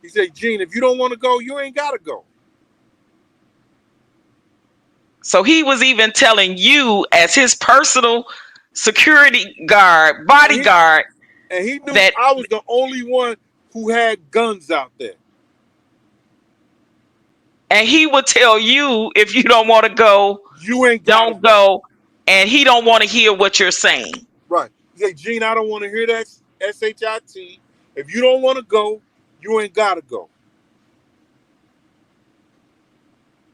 E: He said, "Gene, if you don't want to go, you ain't gotta go."
D: So he was even telling you as his personal security guard,
E: And he
D: bodyguard,
E: and he knew
D: that
E: I was the only one who had guns out there.
D: and he would tell you if you don't want to go,
E: You ain't gotta
D: don't
E: go.
D: go, and he don't want to hear what you're saying.
E: Right. He said, Gene, I don't want to hear that SHIT. If you don't want to go, you ain't gotta go.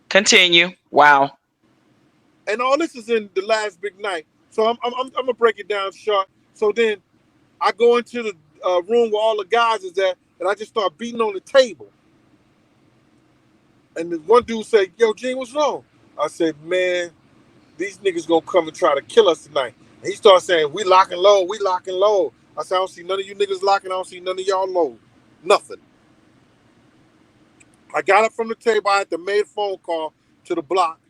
D: Continue. Wow.
E: And all this is in the last big night. So I'm gonna break it down short. So then I go into the room where all the guys is at, and I just start beating on the table. And the one dude said, "Yo, Gene, what's wrong?" I said, "Man, these niggas gonna come and try to kill us tonight." And he started saying, "We locking low, we locking low." I said, "I don't see none of you niggas locking. I don't see none of y'all low. Nothing." I got up from the table. I had to make a phone call to the block.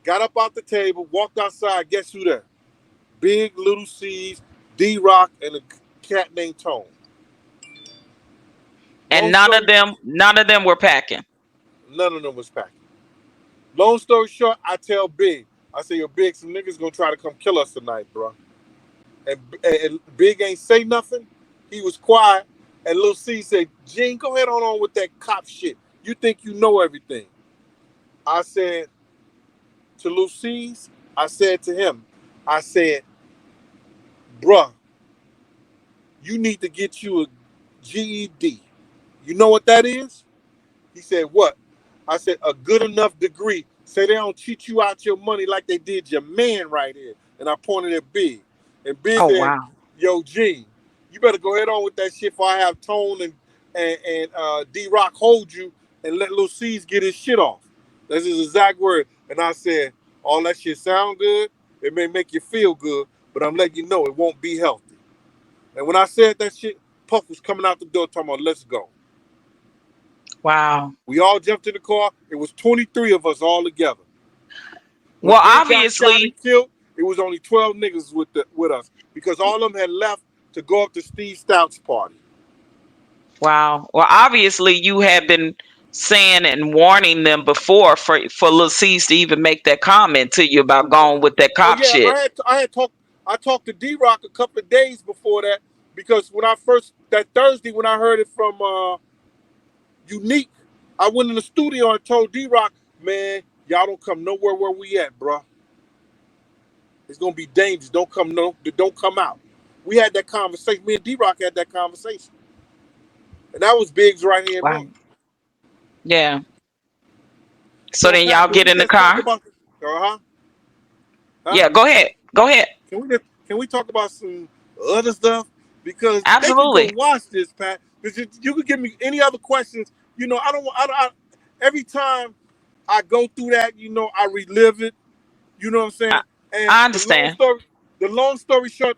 E: Got up out the table, walked outside. Guess who there? Big Little C's, D-Rock, and a cat named Tone.
D: And
E: Long story,
D: none of them were packing.
E: none of them was packing. Long story short, I tell Big, I say, "Yo, Big, some niggas gonna try to come kill us tonight, bro." And Big ain't say nothing. He was quiet. And Lil C said, "Gene, go ahead on with that cop shit. You think you know everything." I said to Lil C's, I said to him, I said, "Bruh, you need to get you a GED. You know what that is?" He said, "What?" I said, "A good enough degree. Say they don't cheat you out your money like they did your man right here." And I pointed at Big. And Big
D: Oh
E: said,
D: wow.
E: "Yo, G, you better go ahead on with that shit before I have Tone and D-Rock hold you and let Lil C's get his shit off." That's his exact word. And I said, "All that shit sound good. It may make you feel good, but I'm letting you know it won't be healthy." And when I said that shit, Puff was coming out the door talking about, "Let's go."
D: Wow.
E: We all jumped in the car. It was 23 of us all together. When
D: Well,
E: Big got shot and
D: obviously,
E: killed, it was only 12 niggas with us because all of them had left to go up to Steve Stout's party.
D: wow. Well, obviously, you have been saying and warning them before for Lil C's to even make that comment to you about going with that
E: Oh
D: cop
E: yeah,
D: shit.
E: I talked to D-Rock a couple of days before that because when I first that Thursday when I heard it from Unique, I went in the studio and told D-Rock, "Man, y'all don't come nowhere where we at, bro. It's gonna be dangerous. Don't come out." We had that conversation. Me and D-Rock had that conversation, and that was Big's right hand
D: Wow.
E: man.
D: Yeah. So
E: So
D: then
E: Pat,
D: y'all
E: can
D: get
E: we
D: in the
E: just talk
D: car.
E: about huh?
D: Yeah. Go ahead. Go ahead.
E: Can we talk about some other stuff? Because they could go
D: Absolutely.
E: watch this, Pat. Because you could give me any other questions. I don't want. Every time I go through that, I relive it. You know what I'm
D: I,
E: saying? And
D: I understand.
E: the long story short,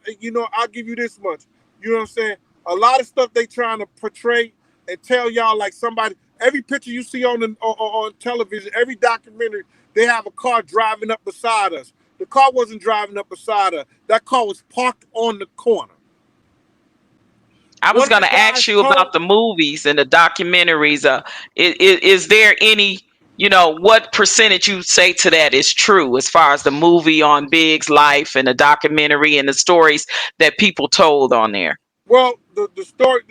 E: I'll give you this much. You know what I'm saying? A lot of stuff they trying to portray and tell y'all like somebody. Every picture you see on television, every documentary, they have a car driving up beside us. The car wasn't driving up beside us. That car was parked on the corner.
D: I was
E: One of
D: going
E: the
D: to ask
E: guys
D: you
E: told
D: about the movies and the documentaries. Is there any, what percentage you say to that is true as far as the movie on Big's life and the documentary and the stories that people told on there?
E: well, the story,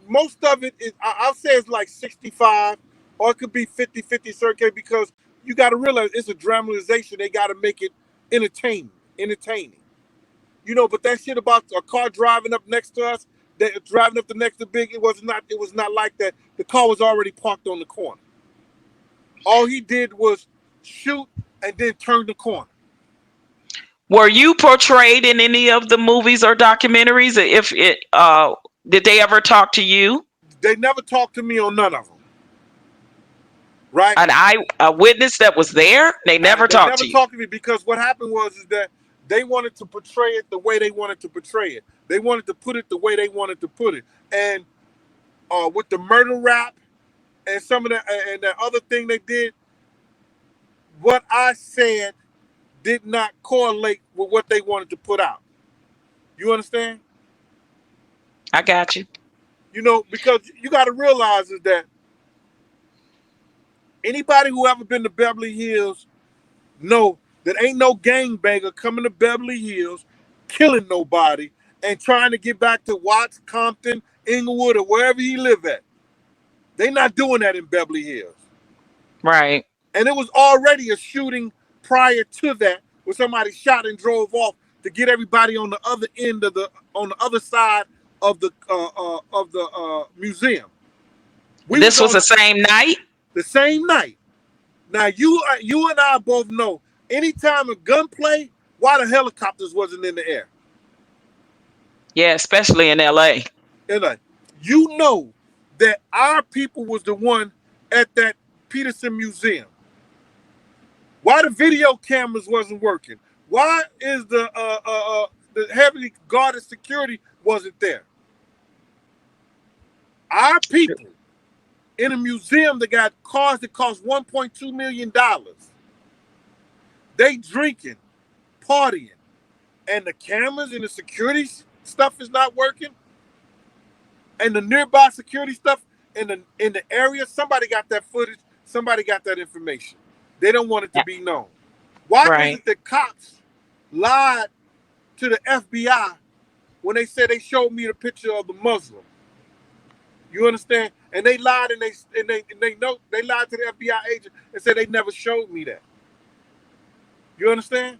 E: most of it is, I'll say it's like 65, or it could be 50-50 circuit because you got to realize it's a dramatization. They got to make it entertaining. But that shit about a car driving up next to us, that driving up the next to Big, it was not like that. The car was already parked on the corner. All he did was shoot and then turn the corner.
D: Were you portrayed in any of the movies or documentaries? If it, did they ever talk to you?
E: They never talked to me on none of them. Right?
D: A witness that was there, they never
E: They
D: talked
E: never
D: to you.
E: talked to me because what happened was is that they wanted to portray it the way they wanted to portray it. They wanted to put it the way they wanted to put it. And with the murder rap and some of the and the other thing they did, what I said did not correlate with what they wanted to put out. You understand?
D: I got you.
E: You know, because you got to realize is that anybody who ever been to Beverly Hills know that ain't no gangbanger coming to Beverly Hills, killing nobody, and trying to get back to Watts, Compton, Inglewood, or wherever he live at. They not doing that in Beverly Hills.
D: Right.
E: And it was already a shooting prior to that where somebody shot and drove off to get everybody on the other end of on the other side of the museum.
D: This was the same night?
E: The same night. Now you and I both know anytime a gunplay, why the helicopters wasn't in the air.
D: Yeah, especially in LA.
E: And you know that our people was the one at that Peterson Museum. Why the video cameras wasn't working? Why is the heavily guarded security wasn't there? Our people in a museum that got cars that cost $1.2 million. They drinking, partying, and the cameras and the security stuff is not working. And the nearby security stuff in the area, somebody got that footage, somebody got that information. They don't want it to be known. Why is it that cops lied to the FBI when they said they showed me the picture of the Muslim? You understand? And they lied and they lied to the FBI agent and said they never showed me that. You understand?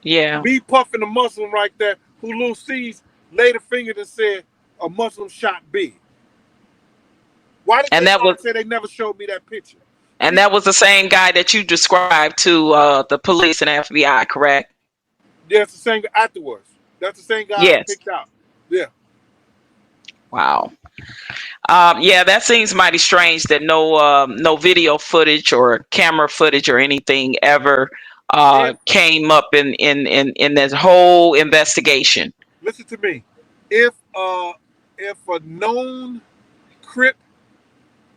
D: Yeah.
E: Me puffing a Muslim right there who Lil C's laid a finger and said a Muslim shot B. Why did they say they never showed me that picture?
D: And that was the same guy that you described to the police and FBI, correct?
E: Yeah, it's the same guy afterwards. That's the same guy I picked out. Yeah.
D: Wow. Yeah, that seems mighty strange that no video footage or camera footage or anything ever came up in this whole investigation.
E: Listen to me. If a known Crip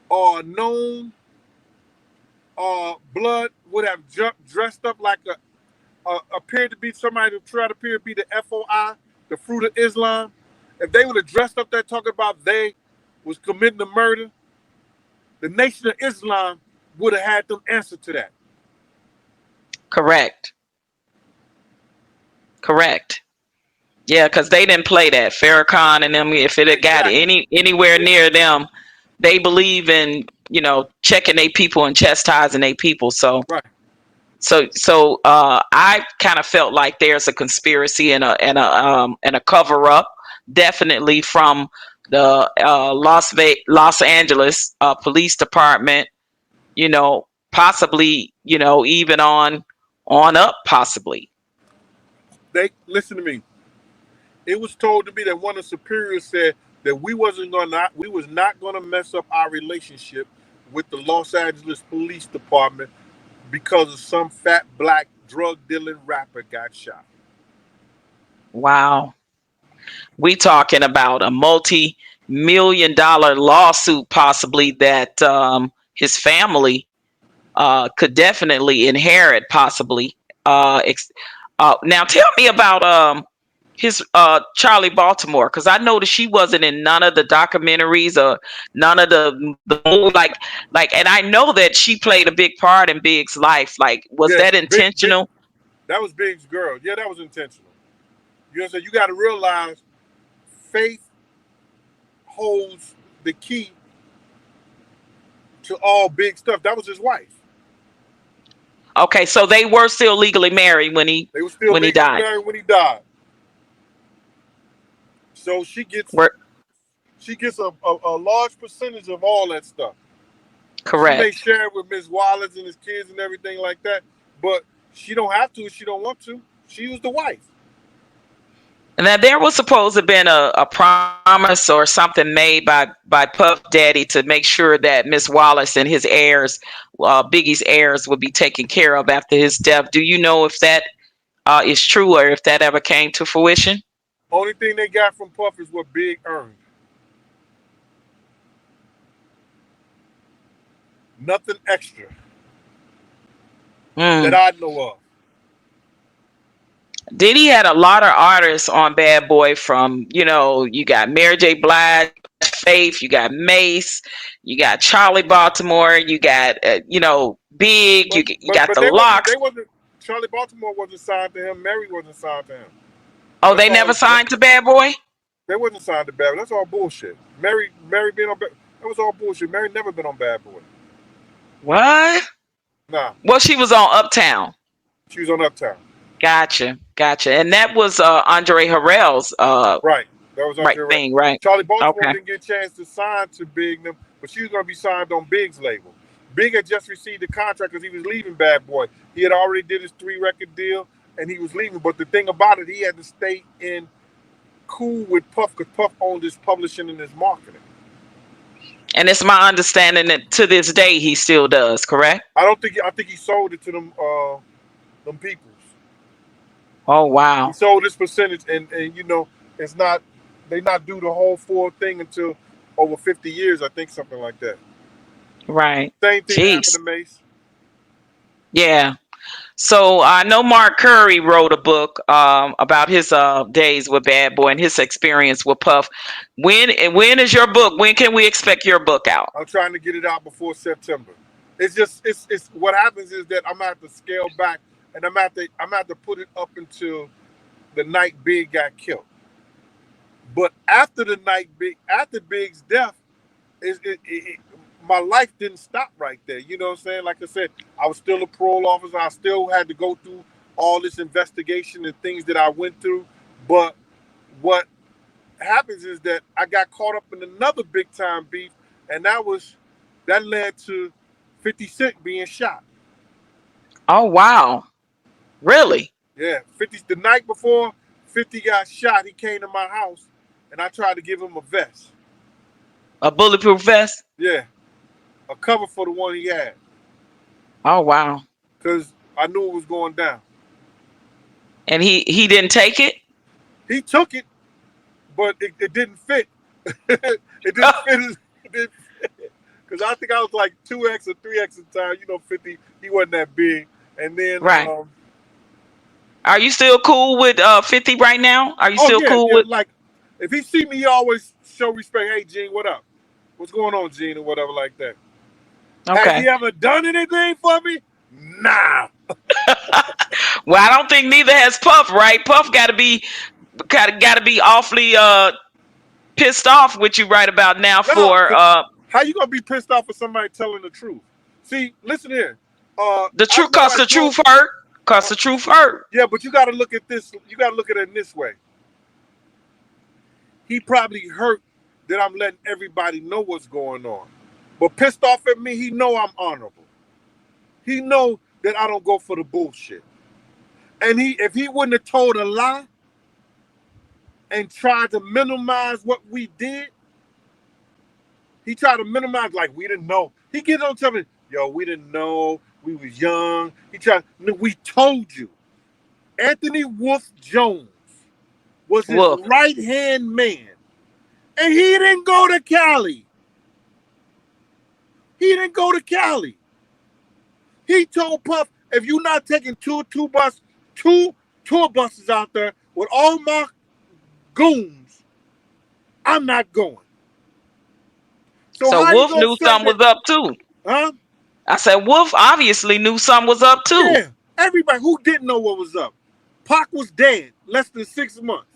E: or a known blood would have dressed up like appeared to be somebody who tried to appear to be the FOI, the Fruit of Islam, if they would have dressed up there talking about they was committing the murder, the Nation of Islam would have had them answer to that.
D: Correct. Yeah, because they didn't play that. Farrakhan and them, if it had got anywhere near them, they believe in, checking their people and chastising their people. So I kind of felt like there's a conspiracy and a cover up, definitely from the Los Angeles Police Department, possibly, even on up, possibly.
E: They listen to me. It was told to me that one of the superiors said that we was not gonna mess up our relationship with the Los Angeles Police Department because of some fat black drug dealing rapper got shot.
D: Wow. We talking about a multi-million-dollar lawsuit possibly that his family could definitely inherit possibly. Now tell me about his Charlie Baltimore, because I noticed she wasn't in none of the documentaries or none of the like, and I know that she played a big part in Big's life. Like, was that intentional?
E: That was Big's girl. Yeah, that was intentional. You know what I'm saying? You got to realize faith holds the key to all big stuff. That was his wife.
D: Okay, so they were still legally married when he died.
E: Married when he died. So she gets a large percentage of all that stuff.
D: Correct.
E: She may share it with Ms. Wallace and his kids and everything like that, but she don't have to if she don't want to. She was the wife.
D: Now there was supposed to have been a promise or something made by Puff Daddy to make sure that Miss Wallace and his heirs, Biggie's heirs, would be taken care of after his death. Do you know if that is true or if that ever came to fruition?
E: Only thing they got from Puff is what Big earned. Nothing extra that
D: Mm.
E: I know of.
D: Diddy had a lot of artists on Bad Boy from, you got Mary J. Blige, Faith, you got Mace, you got Charlie Baltimore, you got, Big,
E: But
D: you
E: but
D: got the
E: but they wasn't
D: Locks.
E: they wasn't Charlie Baltimore wasn't signed to him. Mary wasn't signed to him.
D: Oh,
E: That's
D: they
E: all.
D: never signed to Bad Boy?
E: They wasn't signed to Bad Boy. That's all bullshit. Mary being on that was all bullshit. Mary never been on Bad Boy.
D: What?
E: Nah,
D: Well, she was on Uptown.
E: she was on Uptown.
D: Gotcha. And that was Andre Harrell's
E: Right. That was
D: right
E: Andre Ray.
D: thing, right?
E: Charlie Baltimore
D: Okay.
E: didn't get a chance to sign to Big them, but she was going to be signed on Big's label. Big had just received the contract because he was leaving Bad Boy. He had already did his 3-record deal and he was leaving. But the thing about it, he had to stay in cool with Puff because Puff owned his publishing and his marketing.
D: And it's my understanding that to this day he still does, correct?
E: I think he sold it to them peoples.
D: Oh
E: He
D: wow.
E: sold this percentage and it's not they not do the whole full thing until over 50 years, I think, something like that.
D: Right.
E: Same thing happened
D: Jeez.
E: to Mace.
D: Yeah. So I know Mark Curry wrote a book about his days with Bad Boy and his experience with Puff. When is your book? When can we expect your book out?
E: I'm trying to get it out before September. It's what happens is that I'm gonna have to scale back and I'm gonna have to put it up until the night Big got killed. But after after Big's death, my life didn't stop right there. You know what I'm saying? Like I said, I was still a parole officer. I still had to go through all this investigation and things that I went through. But what happens is that I got caught up in another big time beef, and that led to 50 Cent being shot.
D: Oh wow. Really?
E: Yeah, 50 the night before 50 got shot, he came to my house and I tried to give him a vest.
D: A bulletproof vest?
E: Yeah, a cover for the one he had.
D: Oh wow.
E: Because I knew it was going down.
D: And he didn't take it?
E: He took it, but it didn't fit. It didn't fit. Because I think I was like 2X or 3X at the time. 50, he wasn't that big. And then,
D: Right. Are you still cool with 50 right now? Are you still cool with?
E: Like, if he see me, he always show respect. Hey, Gene, what up? What's going on, Gene, or whatever like that. Has
D: Okay.
E: he ever done anything for me? Nah.
D: Well, I don't think neither has Puff, right? Puff got to be awfully pissed off with you right about now for
E: How you gonna be pissed off for somebody telling the truth? See, listen here.
D: the truth, cause the truth hurt. Cause the truth hurt.
E: Yeah, but you got to look at this. You got to look at it in this way. He probably hurt that I'm letting everybody know what's going on, but pissed off at me. He know I'm honorable. He know that I don't go for the bullshit. And if he wouldn't have told a lie and tried to minimize what we did, he tried to minimize like we didn't know. He gets on telling me, yo, we didn't know. We was young. We told you. Anthony Wolf Jones was his right-hand man. And he didn't go to Cali. He told Puff, if you're not taking two tour buses out there with all my goons, I'm not going.
D: So Wolf knew something was up too.
E: Huh?
D: I said Wolf obviously knew something was up too.
E: Yeah. Everybody who didn't know what was up. Pac was dead less than 6 months.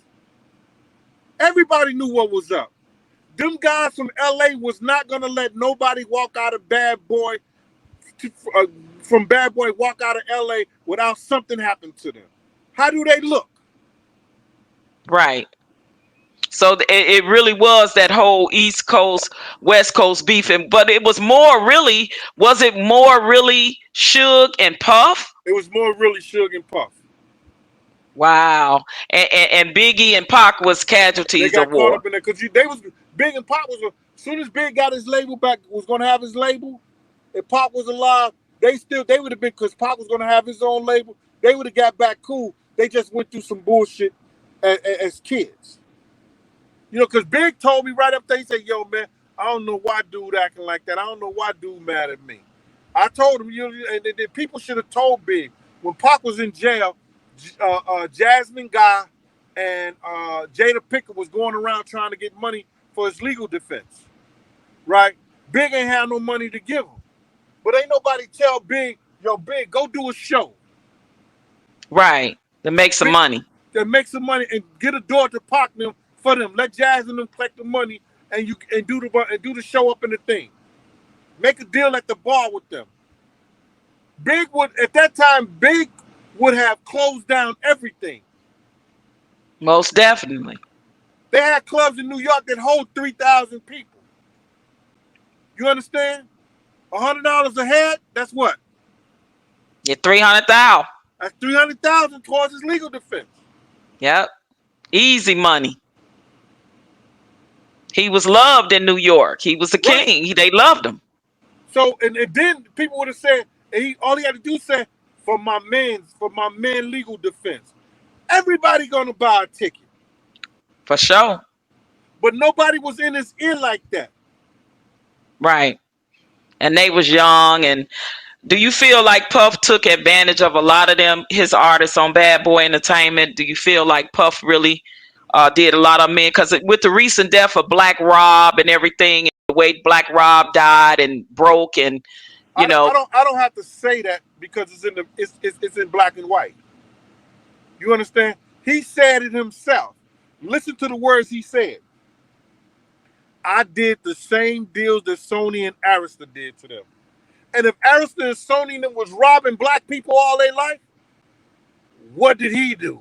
E: Everybody knew what was up. Them guys from LA was not gonna let nobody walk out of Bad Boy from Bad Boy walk out of LA without something happening to them. How do they look?
D: Right. So it really was that whole East Coast, West Coast beefing, but it was more really Suge and Puff?
E: It was more really Suge and Puff.
D: Wow. And Biggie and Pac was
E: They
D: casualties
E: got
D: of
E: caught
D: war.
E: up in there because they was Big and Pop was. As soon as Big got his label back, was going to have his label. If Pop was alive, they would have been, because Pop was going to have his own label. They would have got back cool. They just went through some bullshit as kids. You know, because Big told me right up there, he said, yo, man, I don't know why dude acting like that. I don't know why dude mad at me. I told him, and people should have told Big. When Pac was in jail, Jasmine Guy and Jada Pinkett was going around trying to get money for his legal defense, right? Big ain't had no money to give him. But ain't nobody tell Big, yo, Big, go do a show.
D: Right. To make some
E: Big,
D: money.
E: to make some money and get a door to Pac them for them. Let Jazz and them collect the money and do the show up in the thing. Make a deal at the bar with them. Big would, at that time, Big would have closed down everything.
D: Most definitely.
E: They had clubs in New York that hold 3,000 people. You understand? $100 a head, that's what?
D: Get 300,000.
E: That's 300,000 towards his legal defense.
D: Yep. Easy money. He was loved in New York. He was the king. They loved him.
E: So and then people would have said, and all he had to do is say, for my man legal defense. Everybody gonna buy a ticket.
D: For sure.
E: But nobody was in his ear like that.
D: Right. And they was young. And do you feel like Puff took advantage of a lot of them, his artists on Bad Boy Entertainment? Do you feel like Puff really did a lot of men? Because with the recent death of Black Rob and everything, the way Black Rob died and broke, and I
E: don't have to say that because it's in black and white. You understand? He said it himself. Listen to the words he said. I did the same deals that Sony and Arista did to them. And if Arista and Sony was robbing black people all their life, what did he do?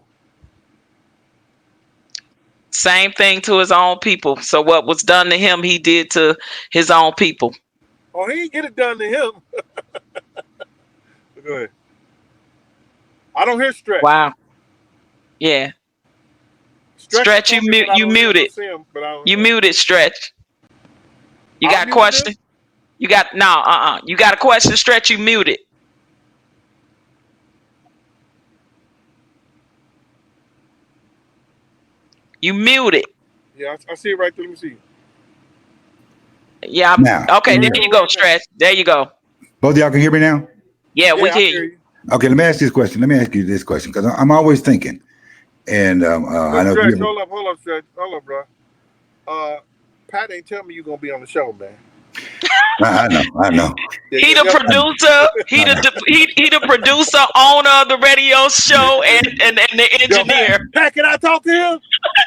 D: Same thing to his own people. So what was done to him, he did to his own people.
E: Oh, he didn't get it done to him. Go ahead. I don't hear Stretch.
D: Wow. Yeah. Stretch, you muted. You muted, Stretch. You got a question? You got You got a question, Stretch? You muted. You muted.
E: Yeah, I see it right there. Let me see.
D: Yeah. Okay, there you go, Stretch. There you go.
A: Both of y'all can hear me now?
D: Yeah, we hear you.
A: Okay, let me ask you this question. Let me ask you this question, because I'm always thinking. And I know.
E: Stretch, hold up, Stretch. Hold up, bro. Pat ain't tell me you're going to be on the show, man.
A: I know.
D: He the producer. He the producer, owner of the radio show, and the engineer.
E: Pat, can I talk to him?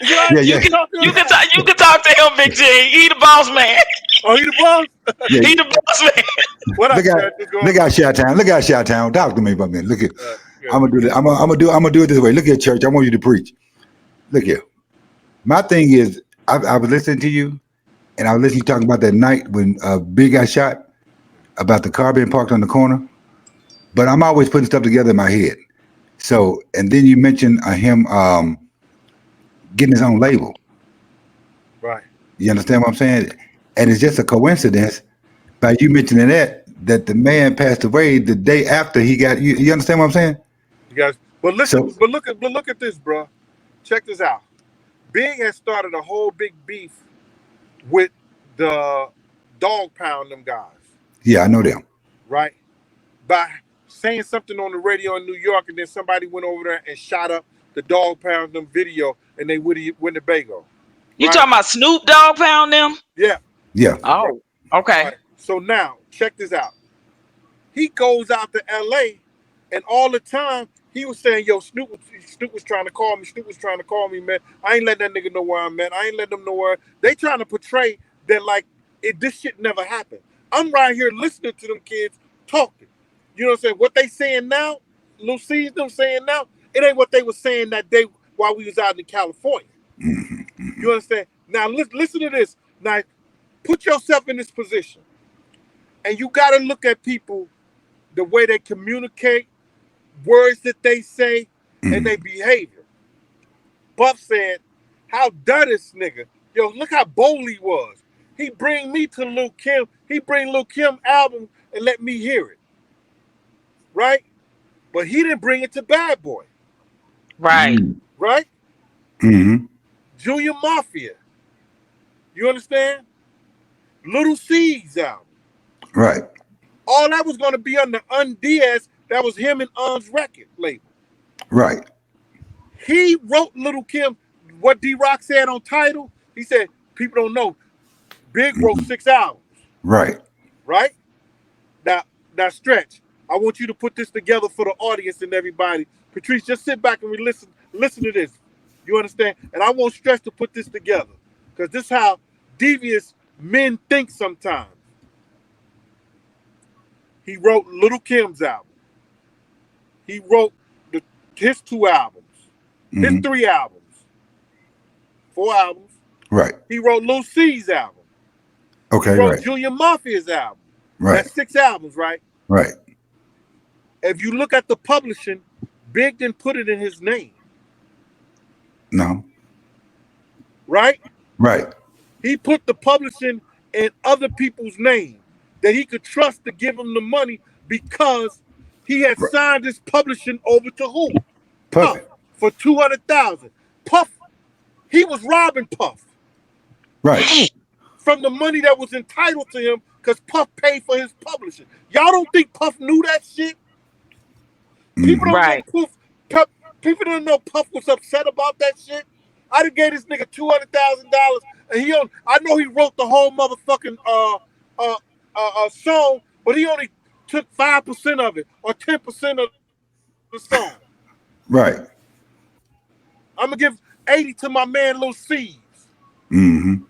A: Yeah.
D: You can talk to him, Big G. He the boss man.
E: Oh, he the boss?
A: Yeah.
D: He the boss man.
E: What up,
A: look out, Chi-Town. Look out, Chi-Town. Talk to me for a minute. Look here. I'm gonna do this. I'm gonna do it this way. Look here, church. I want you to preach. Look here. My thing is, I was listening to you, and I was listening to you talking about that night when Big got shot, about the car being parked on the corner. But I'm always putting stuff together in my head. So, and then you mentioned him getting his own label.
E: Right.
A: You understand what I'm saying? And it's just a coincidence by you mentioning that the man passed away the day after he got. You understand what I'm saying?
E: You guys, but listen, but look at this, bro. Check this out. Big has started a whole big beef with the Dog Pound them guys.
A: Yeah, I know them.
E: Right? By saying something on the radio in New York, and then somebody went over there and shot up the Dog Pound them video, and they Winnebago.
D: You talking about Snoop Dogg Pound them?
E: Yeah.
A: Yeah.
D: Oh, okay.
E: Right. So now, check this out. He goes out to L.A., and all the time, he was saying, yo, Snoop was trying to call me. Snoop was trying to call me, man. I ain't letting that nigga know where I'm at. I ain't letting them know where. They trying to portray that, like, this shit never happened. I'm right here listening to them kids talking. You know what I'm saying? What they saying now, Lil C's them saying now, it ain't what they were saying that day while we was out in California. You understand? Now, listen to this. Now, put yourself in this position. And you got to look at people, the way they communicate, words that they say, and their behavior. Puff said, how dare this nigga? Yo, look how bold he was. He bring me to Lil Kim. He bring Lil Kim album and let me hear it. Right? But he didn't bring it to Bad Boy.
D: Right.
E: Right?
A: Mm-hmm.
E: Junior Mafia. You understand? Little C's album.
A: Right.
E: All that was going to be under Diaz. That was him and Un's record label.
A: Right.
E: He wrote Little Kim. What D-Rock said on Tidal, he said, people don't know, Big wrote 6 albums.
A: Right.
E: Right? Now, Stretch, I want you to put this together for the audience and everybody. Patrice, just sit back and listen to this. You understand? And I want Stretch to put this together. Because this is how devious men think sometimes. He wrote Little Kim's album. He wrote his 2 albums. His 3 albums. 4 albums.
A: Right.
E: He wrote Lil C's album.
A: Okay,
E: he wrote
A: right.
E: Junior Mafia's album.
A: Right.
E: That's 6 albums, right?
A: Right.
E: If you look at the publishing, Big didn't put it in his name.
A: No.
E: Right?
A: Right.
E: He put the publishing in other people's name that he could trust to give him the money because he had signed his publishing over to who? Puff for $200,000. Puff, he was robbing Puff.
A: Right.
E: From the money that was entitled to him because Puff paid for his publishing. Y'all don't think Puff knew that shit? People don't know Puff. People don't know Puff was upset about that shit. I done gave this nigga $200,000, and I know he wrote the whole motherfucking song, but he only took 5% of it or 10% of the song.
A: Right.
E: I'm gonna give 80 to my man Lil C's.
A: Mm-hmm.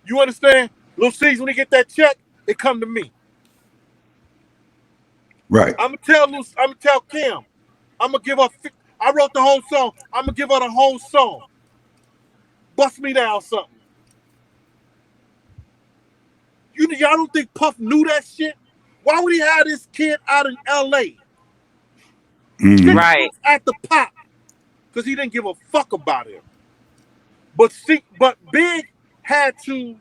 E: You understand? Lil C's, when he get that check, it come to me.
A: Right.
E: I'm gonna tell Kim. I'm gonna give her. I wrote the whole song. I'm gonna give her the whole song. Bust me down something. Y'all don't think Puff knew that shit? Why would he have this kid out in L.A.?
A: Mm-hmm.
D: Right.
E: At the pop, because he didn't give a fuck about him. But Big had to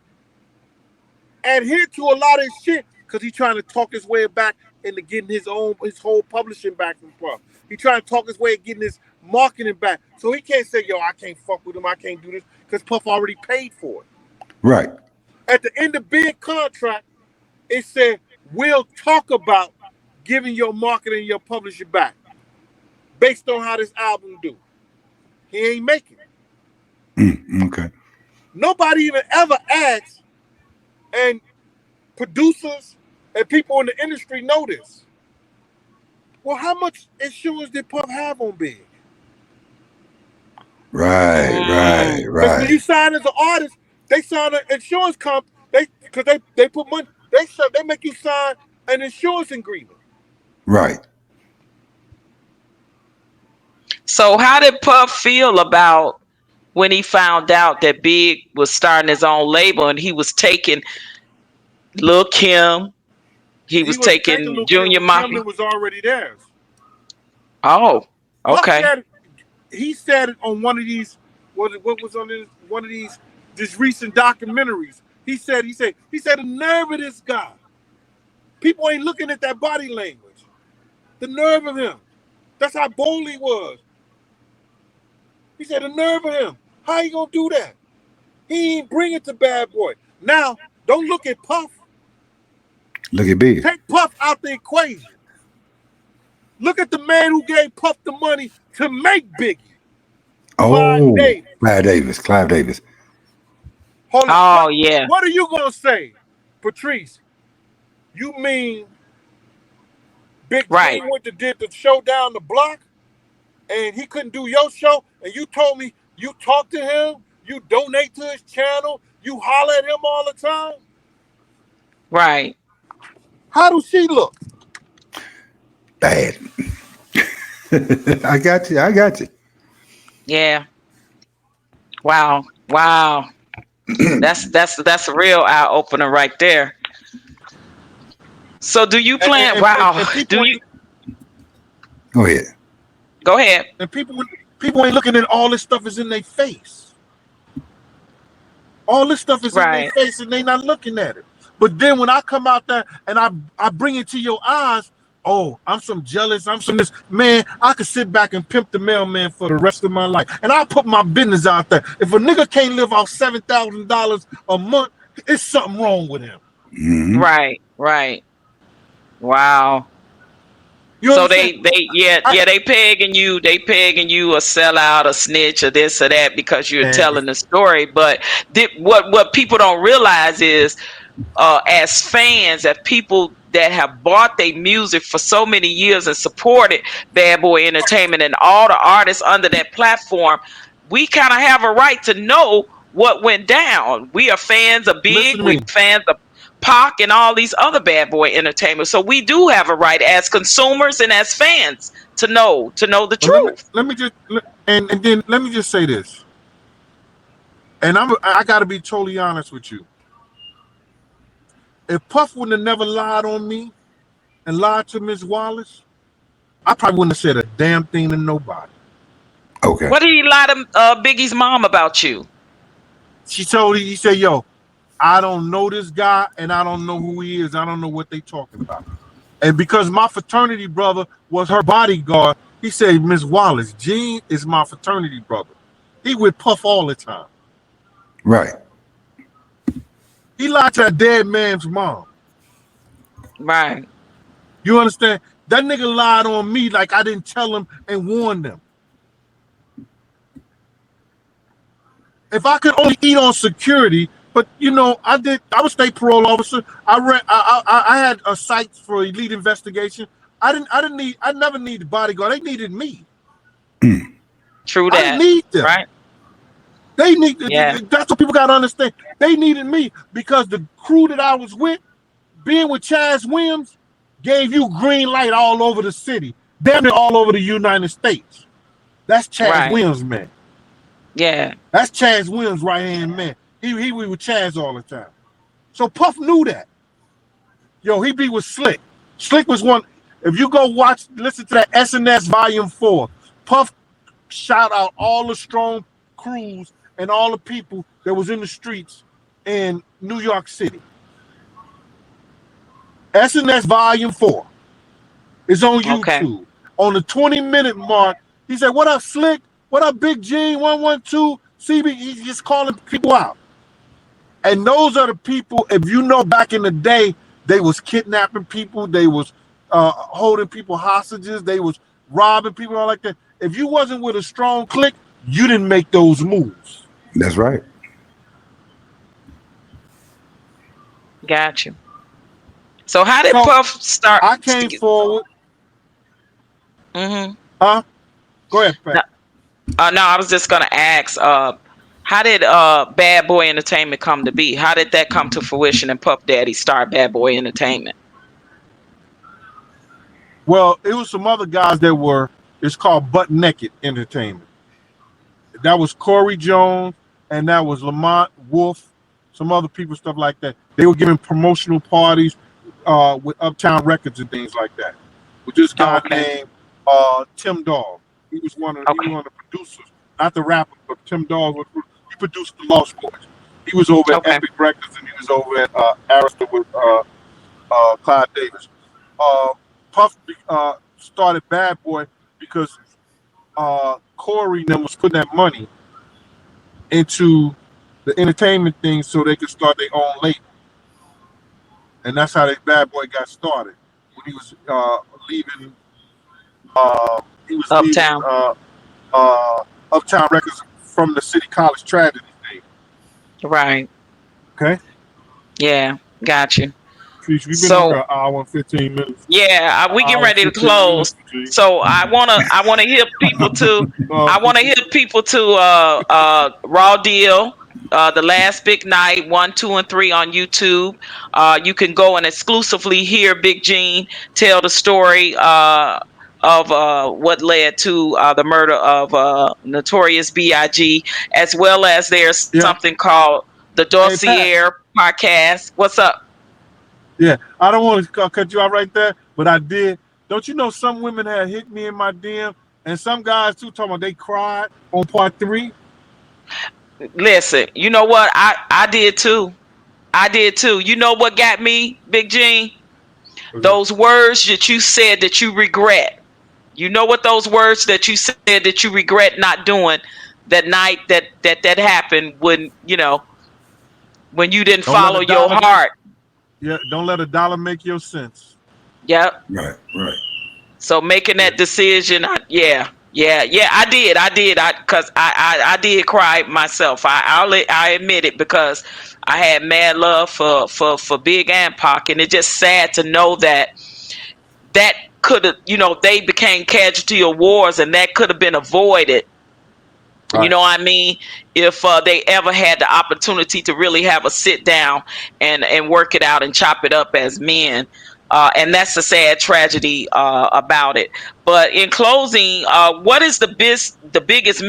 E: adhere to a lot of his shit because he's trying to talk his way back into getting his whole publishing back from Puff. He trying to talk his way into getting his marketing back. So he can't say, yo, I can't fuck with him, I can't do this, because Puff already paid for it.
A: Right.
E: At the end of Big contract, it said, we'll talk about giving your marketing and your publishing back based on how this album do. He ain't making it.
A: Okay.
E: Nobody even ever asked, and producers and people in the industry know this. Well, how much insurance did Puff have on Big?
A: Right.
E: Because when you sign as an artist, they sign an insurance company. Because they put money. They make you sign an insurance agreement.
A: Right.
D: So how did Puff feel about when he found out that Big was starting his own label and he was taking Lil Kim, he was taking Junior Mafia?
E: Kim was already theirs.
D: Oh, okay.
E: He said it on one of these. What was on one of these recent documentaries? He said the nerve of this guy. People ain't looking at that body language. The nerve of him. That's how bold he was. He said the nerve of him. How you gonna do that? He ain't bring it to Bad Boy. Now, don't look at Puff.
A: Look at Big.
E: Take Puff out the equation. Look at the man who gave Puff the money to make Biggie.
A: Oh, Clive Davis.
E: Hold on.
D: Oh, yeah.
E: What are you gonna say, Patrice? You mean Big
D: Right.
E: King went to did the show down the block, and he couldn't do your show, and you told me you talk to him, you donate to his channel, you holler at him all the time?
D: Right.
E: How does she look?
A: Bad. I got you.
D: Yeah. Wow. That's a real eye opener right there. So do you plan?
E: And
D: do you
A: Go ahead.
D: go ahead?
E: And people People ain't looking at all this stuff is in their face. All this stuff is in their face and they not looking at it. But then when I come out there and I bring it to your eyes, oh, I'm some jealous, I'm some this. Man, I could sit back and pimp the mailman for the rest of my life. And I'll put my business out there. If a nigga can't live off $7,000 a month, it's something wrong with him.
A: Mm-hmm.
D: Right. Wow. So they pegging you a sellout, a snitch, or this or that because you're telling the story. But what people don't realize is, as fans, as people that have bought their music for so many years and supported Bad Boy Entertainment and all the artists under that platform, we kind of have a right to know what went down. We are fans of Big, we're fans of Pac and all these other Bad Boy Entertainment. So we do have a right as consumers and as fans to know the truth.
E: Let me just say this. And I got to be totally honest with you. If Puff wouldn't have never lied on me and lied to Miss Wallace, I probably wouldn't have said a damn thing to nobody.
A: Okay.
D: What did he lie to Biggie's mom about you?
E: He said, yo, I don't know this guy and I don't know who he is. I don't know what they talking about. And because my fraternity brother was her bodyguard, he said, Miss Wallace, Gene is my fraternity brother. He with Puff all the time.
A: Right.
E: He lied to a dead man's mom.
D: Right.
E: You understand? That nigga lied on me like I didn't tell him and warn them. If I could only eat on security, but you know, I was state parole officer. I had a site for elite investigation. I never needed bodyguard. They needed me.
D: True that.
E: I didn't need them.
D: Right.
E: They need. Yeah. That's what people gotta understand. They needed me because the crew that I was with, being with Chaz Williams, gave you green light all over the city, damn near all over the United States. That's Chaz Williams, man.
D: Yeah.
E: That's Chaz Williams' right hand man. He was with Chaz all the time. So Puff knew that. Yo, he be with Slick. Slick was one. If you go listen to that SNS Volume 4, Puff shout out all the strong crews and all the people that was in the streets in New York City. SNS Volume 4 is on YouTube. Okay. On the 20-minute mark, he said, what up, Slick? What up, Big Gene? 112 CB? He's just calling people out. And those are the people, if you know, back in the day, they was kidnapping people, they was holding people hostages, they was robbing people, all like that. If you wasn't with a strong clique, you didn't make those moves.
A: That's right.
D: Got you. So how did Puff start?
E: I came forward.
D: Mm-hmm.
E: Huh? Go ahead, Pat.
D: No, I was just gonna ask, how did Bad Boy Entertainment come to be? How did that come to fruition and Puff Daddy start Bad Boy Entertainment?
E: Well, it was some other guys that it's called Butt Naked Entertainment. That was Corey Jones and that was Lamont Wolf, some other people, stuff like that. They were giving promotional parties with Uptown Records and things like that. With this guy named Tim Dog. He was one of the producers, not the rapper, but Tim Dog. He produced the Lost Boys. He was over at Epic Records and he was over at Arista with Clyde Davis. Puff started Bad Boy because Corey and them was putting that money into the entertainment thing so they could start their own label. And that's how Bad Boy got started. When he was leaving
D: Uptown.
E: Uptown Records from the City College Tragedy thing.
D: Right.
E: Okay.
D: Yeah, got you.
E: We've been over an hour and 15 minutes.
D: Yeah, we get ready to close. So I wanna hear people to Raw Deal, The Last Big Night 1, 2, and 3 on YouTube. You can go and exclusively hear Big Gene tell the story of what led to the murder of Notorious B.I.G., as well as there's something called the Dossier podcast. What's up?
E: Yeah, I don't want to cut you out right there, but I did. Don't you know some women had hit me in my DM And some guys too talking about they cried on part 3.
D: Listen, you know what? I did too. I did too. You know what got me, Big Gene?
E: Was it?
D: Those words that you said that you regret. You know what those words that you said that you regret not doing that night that happened when, when you didn't
E: Don't let
D: follow
E: a
D: your
E: dollar.
D: heart.
E: Yeah, don't let a dollar make your sense.
D: Yep.
A: Right.
D: So making
E: Yeah.
D: that decision, yeah, I did, because I did cry myself. I admit it, because I had mad love for Big and Pac, and it's just sad to know that could have, they became casualty of wars, and that could have been avoided. You
E: Right.
D: know what I mean? If they ever had the opportunity to really have a sit down and work it out and chop it up as men. And that's a sad tragedy about it. But in closing, what is the biggest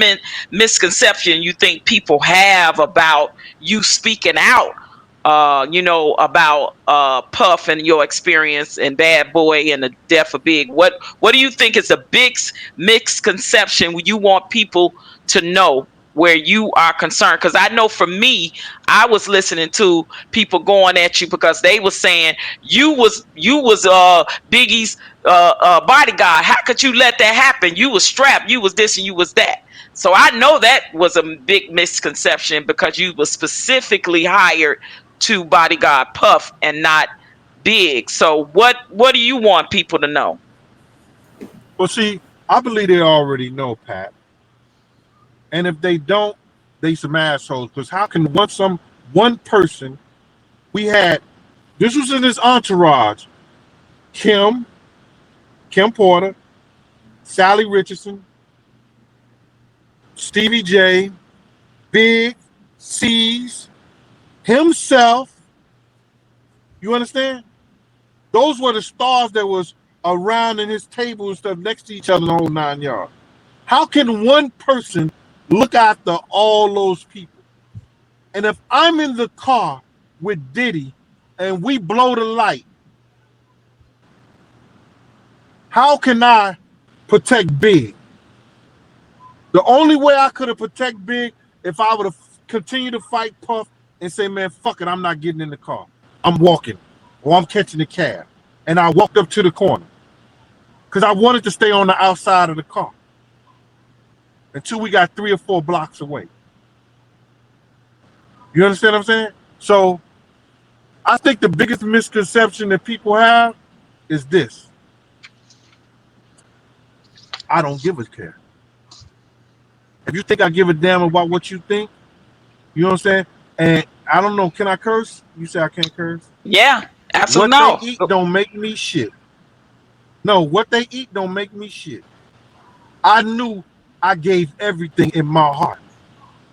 D: misconception you think people have about you speaking out? About Puff and your experience and Bad Boy and the death of Big. What do you think is the big misconception you want people to know where you are concerned? Because I know for me, I was listening to people going at you because they were saying you was Biggie's bodyguard. How could you let that happen? You was strapped, you was this and you was that. So I know that was a big misconception, because you was specifically hired to bodyguard Puff and not Big. So what do you want people to know?
E: Well, see, I believe they already know, Pat. And if they don't, they some assholes. Because how can one person we had? This was in his entourage: Kim Porter, Sally Richardson, Stevie J, Big, C's, himself. You understand? Those were the stars that was around in his table and stuff next to each other in the whole 9 yards. How can one person look after all those people? And if I'm in the car with Diddy and we blow the light, how can I protect Big? The only way I could have protected Big if I would have continued to fight Puff and say, man, fuck it, I'm not getting in the car. I'm walking or I'm catching the cab. And I walked up to the corner because I wanted to stay on the outside of the car until we got 3 or 4 blocks away. You understand what I'm saying? So I think the biggest misconception that people have is this: I don't give a care. If you think I give a damn about what you think, you know what I'm saying? And I don't know, can I curse? You say I can't curse?
D: Yeah, absolutely.
E: What
D: No.
E: they eat don't make me shit. No, what they eat don't make me shit. I knew I gave everything in my heart.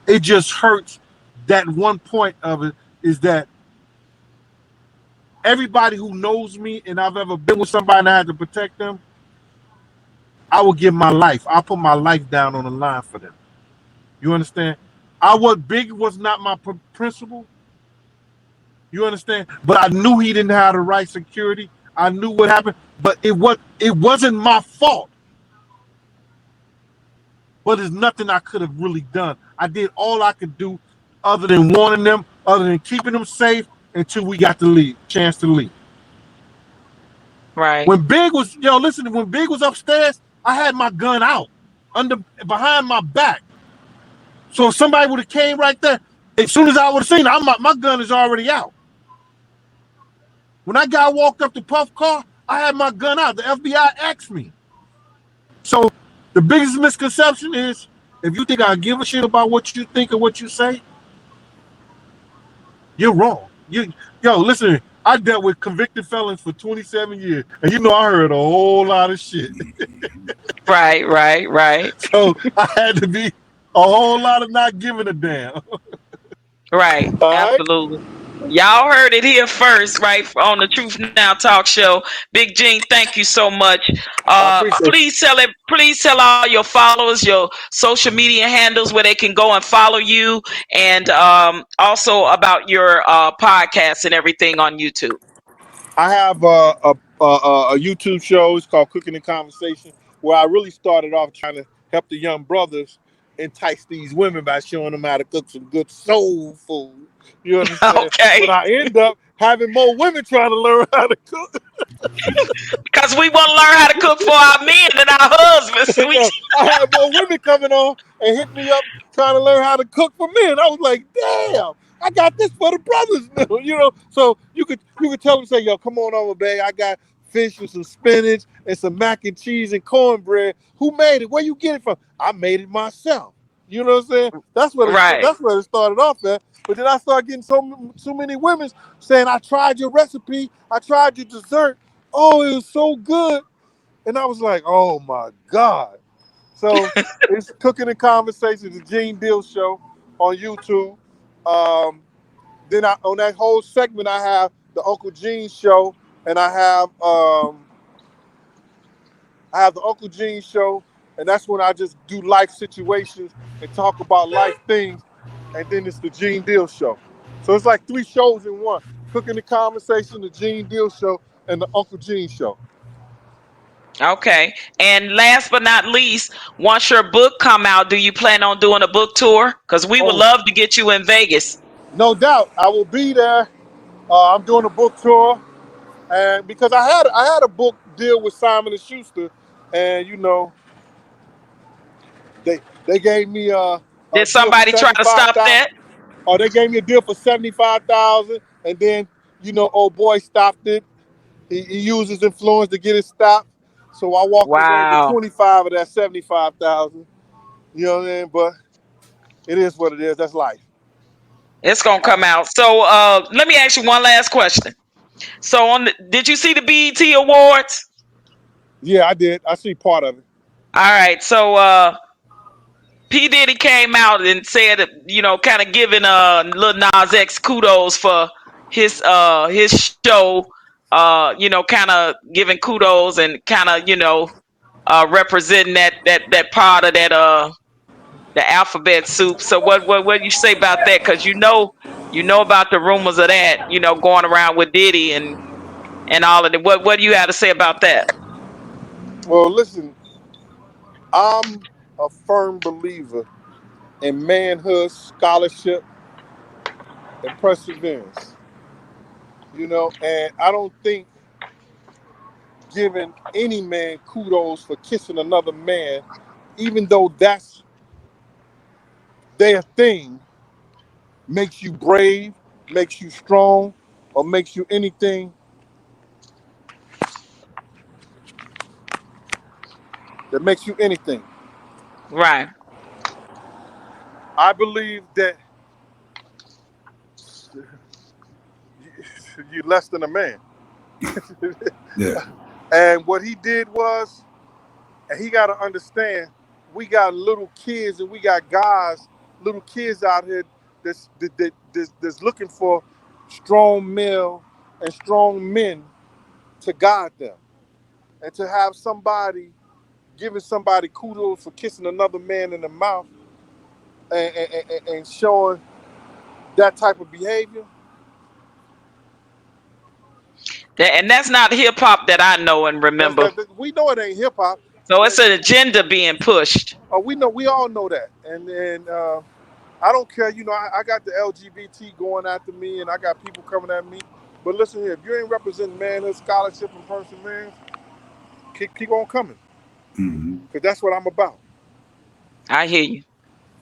E: It just hurts that one point of it is that everybody who knows me and I've ever been with somebody and I had to protect them, I will give my life. I'll put my life down on the line for them. You understand? Big was not my principal. You understand? But I knew he didn't have the right security. I knew what happened, but it wasn't my fault. But there's nothing I could have really done. I did all I could do other than warning them, other than keeping them safe until we got the chance to leave.
D: Right.
E: When Big was, when Big was upstairs, I had my gun out behind my back. So if somebody would have came right there, as soon as I would have seen it, my gun is already out. When that guy walked up to Puff car, I had my gun out. The FBI asked me. So the biggest misconception is, if you think I give a shit about what you think or what you say, you're wrong. Listen, I dealt with convicted felons for 27 years, and I heard a whole lot of shit.
D: Right.
E: So I had to be a whole lot of not giving a damn.
D: Right.
E: All right?
D: Absolutely. Y'all heard it here first, right? On the Truth Now Talk Show. Big Gene, thank you so much.
E: I appreciate it.
D: Please tell all your followers your social media handles where they can go and follow you, and also about your podcast and everything on YouTube.
E: I have a YouTube show. It's called Cooking and Conversation. where I really started off trying to help the young brothers entice these women by showing them how to cook some good soul food. You understand?
D: Okay.
E: But I end up having more women trying to learn how to cook.
D: Because we want to learn how to cook for our men and our husbands.
E: I had more women coming on and hit me up trying to learn how to cook for men. I was like, damn, I got this for the brothers now, So you could tell them, say, yo, come on over, babe. I got fish with some spinach and some mac and cheese and cornbread. Who made it? Where you get it from? I made it myself. You know what I'm saying? That's where
D: Right.
E: it started off at. But then I started getting so many women saying, I tried your recipe, I tried your dessert. Oh, it was so good. And I was like, oh my God. So it's Cooking and Conversations, the Gene Deal Show on YouTube. Then on that whole segment, I have the Uncle Gene Show, and I have the Uncle Gene Show, and that's when I just do life situations and talk about life things. And then it's the Gene Deal Show. So it's like 3 shows in one: Cooking the Conversation, the Gene Deal Show, and the Uncle Gene Show.
D: Okay. And last but not least, once your book come out, do you plan on doing a book tour? Because we would
E: Oh,
D: love to get you in Vegas.
E: no doubt, I will be there. I'm doing a book tour, and because I had a book deal with Simon and Schuster, and they gave me a
D: Did
E: deal for
D: somebody try to stop
E: 75,000.
D: that?
E: Or they gave me a deal for 75,000, and then old boy stopped it. He used his influence to get it stopped. So I walked away with
D: Wow.
E: 25 of that 75,000. You know what I mean? But it is what it is. That's life.
D: It's gonna come out. So let me ask you one last question. So did you see the BET Awards?
E: Yeah, I did. I see part of it.
D: All right. So P. Diddy came out and said, kind of giving Lil Nas X kudos for his show, kind of giving kudos and kind of, representing that part of that the alphabet soup. So what do you say about that? Because you know about the rumors of that, going around with Diddy and all of that. What do you have to say about that?
E: Well, listen, I'm a firm believer in manhood, scholarship, and perseverance. And I don't think giving any man kudos for kissing another man, even though that's their thing, makes you brave, makes you strong, or makes you anything that makes you anything.
D: Right.
E: I believe that you're less than a man.
A: Yeah.
E: And what he did was, and he got to understand, we got little kids and we got guys, little kids out here that's looking for strong male and strong men to guide them. And to have somebody giving somebody kudos for kissing another man in the mouth and showing that type of behavior.
D: And that's not hip hop that I know and remember.
E: We know it ain't hip hop.
D: So it's an agenda being pushed.
E: We all know that, and I don't care. I got the LGBT going after me, and I got people coming at me. But listen here, if you ain't representing manhood, scholarship, and perseverance, keep on coming, because that's what I'm about.
D: I hear you.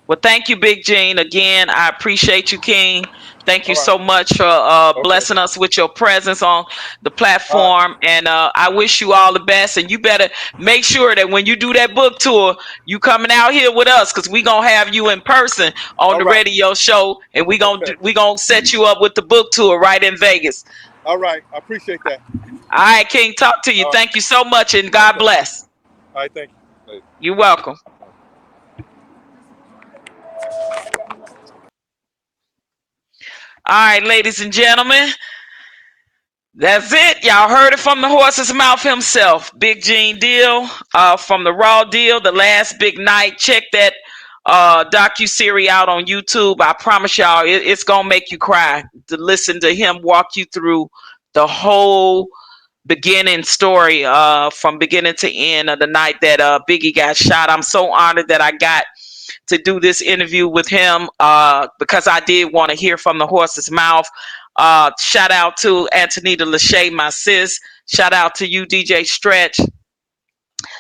D: Well, thank you, Big Gene. Again, I appreciate you, King. Thank you
E: All right.
D: so much for
E: Okay.
D: blessing us with your presence on the
E: All right.
D: platform. And I wish you all the best. And you better make sure that when you do that book tour, you coming out here with us, because we gonna have you in person on
E: All
D: the
E: right.
D: radio show, and
E: Okay.
D: we gonna set you up with the book tour right in Vegas.
E: All right. I appreciate that.
D: All right, King. Talk to you.
E: All right.
D: Thank you so much, and God
E: Okay.
D: bless.
E: All right. Thank you. Later.
D: You're welcome. All right, ladies and gentlemen. That's it. Y'all heard it from the horse's mouth himself. Big Gene Deal, from the Raw Deal, The Last Big Night. Check that docu-series out on YouTube. I promise y'all, it's gonna make you cry to listen to him walk you through the whole beginning story from beginning to end of the night that Biggie got shot. I'm so honored that I got to do this interview with him because I did want to hear from the horse's mouth. Shout out to Antonita LESHAE, my sis. Shout out to you, DJ Stretch.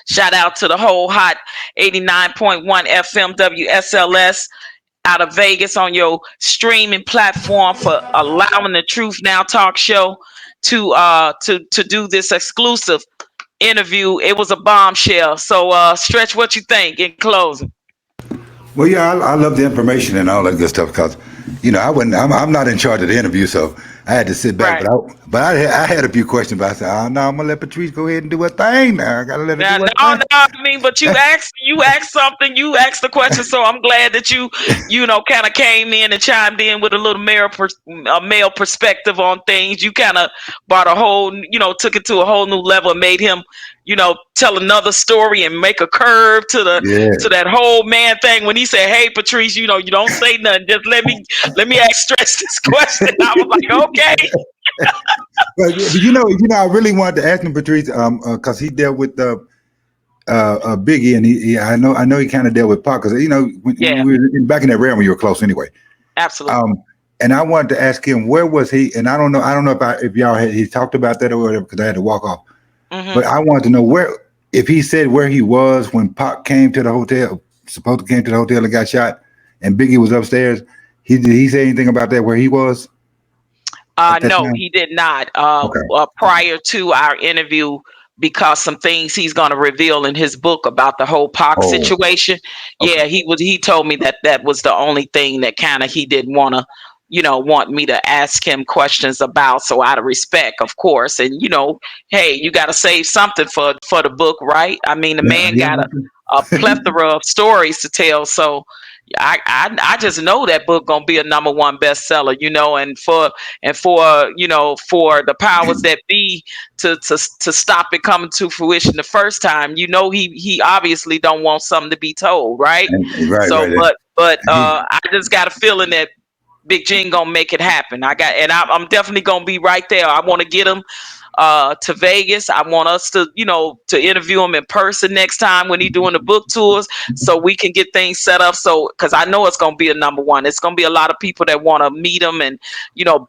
D: Shout out to the whole hot 89.1 FM WSLS out of Vegas on your streaming platform for allowing the Truth Now talk show to do this exclusive interview. It was a bombshell. So Stretch, what you think in closing?
A: Well, yeah, I love the information and all that good stuff because, I wouldn't. I'm not in charge of the interview, so I had to sit back.
D: Right.
A: But I had a few questions, but I said, "Oh no, I'm gonna let Patrice go ahead and do her thing. Now I gotta let her do her thing."
D: No, I mean, but you asked something, you asked the question, so I'm glad that you kind of came in and chimed in with a little male perspective on things. You kind of brought a whole, took it to a whole new level and made him, tell another story and make a curve to that whole man thing. When he said, "Hey, Patrice, you don't say nothing. Just let me ask Stretch this question." I was like, okay.
A: But I really wanted to ask him, Patrice, because he dealt with Biggie, and I know he kind of dealt with Pac, because when we were back in that realm when you were close anyway.
D: Absolutely.
A: And I wanted to ask him, where was he? And I don't know if y'all he talked about that or whatever, because I had to walk off. Mm-hmm. But I wanted to know if he said where he was when Pac came to the hotel, supposed to came to the hotel and got shot, and Biggie was upstairs. Did he say anything about that, where he was?
D: No,
A: time?
D: He did not.
A: Okay.
D: Prior to our interview, because some things he's going to reveal in his book about the whole Pac situation. Okay. Yeah, he told me that was the only thing that kind of he didn't want to, want me to ask him questions about. So out of respect, of course, and hey, you got to save something for the book, right? I mean, the man got a plethora of stories to tell. So I just know that book gonna be a #1 bestseller, and for the powers that be to stop it coming to fruition the first time, he obviously don't want something to be told, right?
A: Right.
D: So, but I just got a feeling that Big Gene gonna make it happen. I'm definitely gonna be right there. I want to get him to Vegas. I want us to interview him in person next time when he's doing the book tours, so we can get things set up. So, because I know it's going to be a #1. It's going to be a lot of people that want to meet him and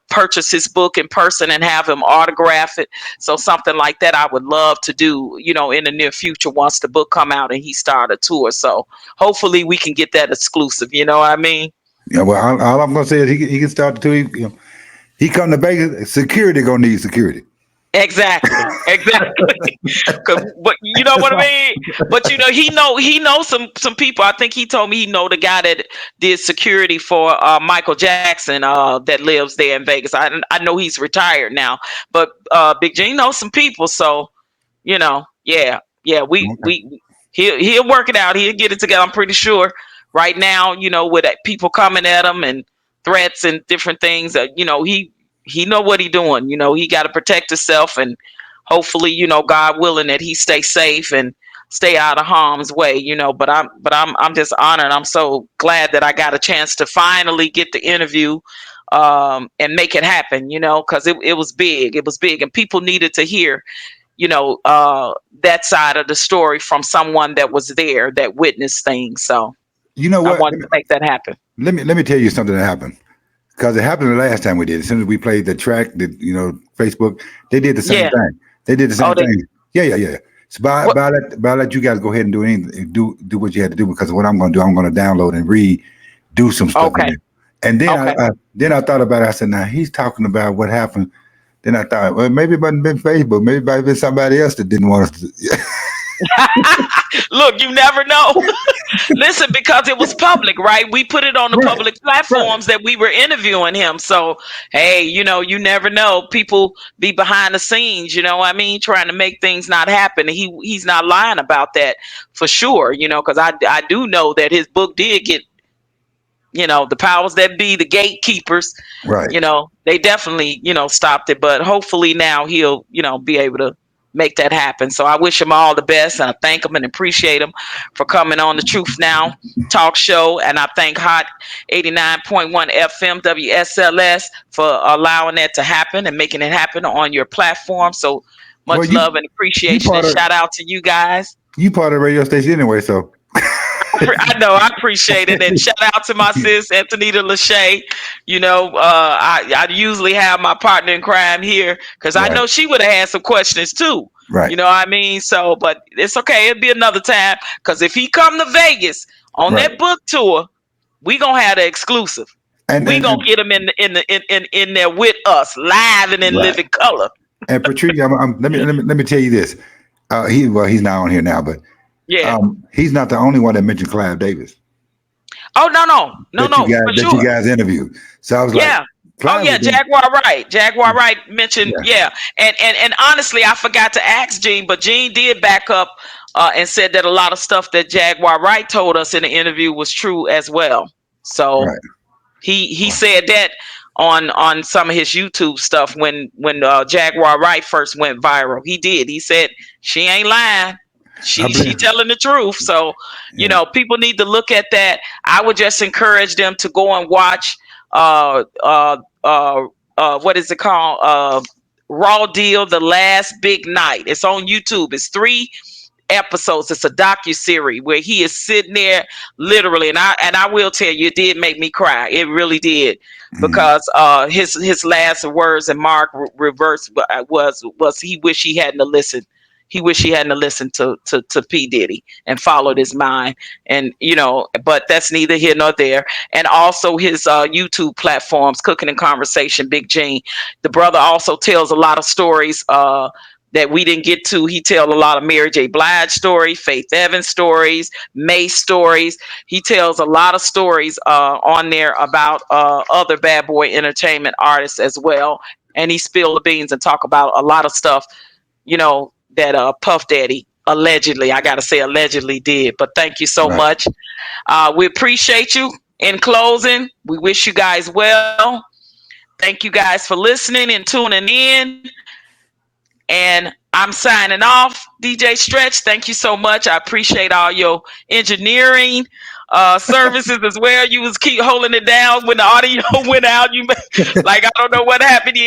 D: purchase his book in person and have him autograph it. So something like that I would love to do, in the near future once the book come out and he start a tour. So hopefully we can get that exclusive. You know what I mean?
A: Yeah. Well, all I'm going to say is he can start the tour. He come to Vegas. Security going to need security.
D: Exactly. But you know what I mean. But he knows some people. I think he told me he know the guy that did security for Michael Jackson that lives there in Vegas. I know he's retired now, but Big Gene knows some people. So he'll work it out. He'll get it together. I'm pretty sure. Right now, with people coming at him and threats and different things, he know what he doing. He got to protect himself, and hopefully, God willing, that he stay safe and stay out of harm's way. But I'm just honored. I'm so glad that I got a chance to finally get the interview and make it happen. Because it was big. It was big, and people needed to hear that side of the story from someone that was there, that witnessed things. So
A: what?
D: I wanted to make that happen.
A: Let me tell you something that happened. Because it happened the last time we did. As soon as we played the track, Facebook, they did the same thing. They did the same thing. Yeah. So I'll let you guys go ahead and do anything, do what you had to do, because what I'm going to do, I'm going to download and do some stuff.
D: Okay.
A: And then I thought about it. I said, now he's talking about what happened. Then I thought, well, maybe it wasn't been Facebook. Maybe it might have been somebody else that didn't want us to.
D: Look, you never know. Listen, because it was public, right? We put it on the public platforms that we were interviewing him. So, hey, you never know. People be behind the scenes, trying to make things not happen. And he's not lying about that for sure, because I do know that his book did get, the powers that be, the gatekeepers,
A: right.
D: They definitely, stopped it. But hopefully now he'll, be able to make that happen. So I wish him all the best, and I thank him and appreciate him for coming on the Truth Now talk show. And I thank Hot 89.1 FM WSLS for allowing that to happen and making it happen on your platform. So
A: Well,
D: Much love and
A: you
D: appreciation, and
A: part of
D: shout out to you guys.
A: you part of the radio station anyway, so
D: I know, I appreciate it, and shout out to my sis Antonita LESHAE. I usually have my partner in crime here because I
A: right,
D: know she would have had some questions too.
A: right,
D: You know what I mean? So, but it's okay. It'll be another time because if he come to Vegas on
A: right.
D: that book tour, we gonna have the exclusive.
A: And
D: We
A: and,
D: gonna
A: and
D: get him in there with us, live and in
A: right.
D: living color.
A: And Patricia, let me tell you this. He's not on here now, but
D: Yeah.
A: he's not the only one that mentioned Clive Davis
D: Oh no, for
A: that you
D: sure.
A: guys interviewed. So I was like,
D: Yeah. Oh
A: Clive
D: yeah,
A: was doing,
D: Jaguar Wright. Jaguar Wright mentioned,
A: yeah,
D: yeah. And honestly, I forgot to ask Gene, but Gene did back up and said that a lot of stuff that Jaguar Wright told us in the interview was true as well. So
A: right.
D: he said that on some of his YouTube stuff when Jaguar Wright first went viral. He did. He said she ain't lying.
A: I
D: She
A: believe,
D: telling the truth. So,
A: yeah,
D: people need to look at that. I would just encourage them to go and watch uh uh what is it called? Raw Deal, The Last Big Night. It's on YouTube. It's 3 episodes. It's a docu-series where he is sitting there literally, and I will tell you, it did make me cry. It really did.
A: mhm,
D: Because his last words, and Mark reverse was he wish he hadn't have listened. He wish he hadn't have listened to P. Diddy and followed his mind. And but that's neither here nor there. And also his YouTube platforms, Cooking and Conversation, Big Gene. The brother also tells a lot of stories that we didn't get to. He tells a lot of Mary J. Blige stories, Faith Evans stories, May stories. He tells a lot of stories on there about other Bad Boy Entertainment artists as well. And he spilled the beans and talk about a lot of stuff, that Puff Daddy allegedly, I gotta say allegedly did. But thank you so
A: right.
D: much. We appreciate you. In closing, we wish you guys well. Thank you guys for listening and tuning in. And I'm signing off. DJ Stretch, thank you so much. I appreciate all your engineering services as well. You was keep holding it down when the audio went out. Like, I don't know what happened.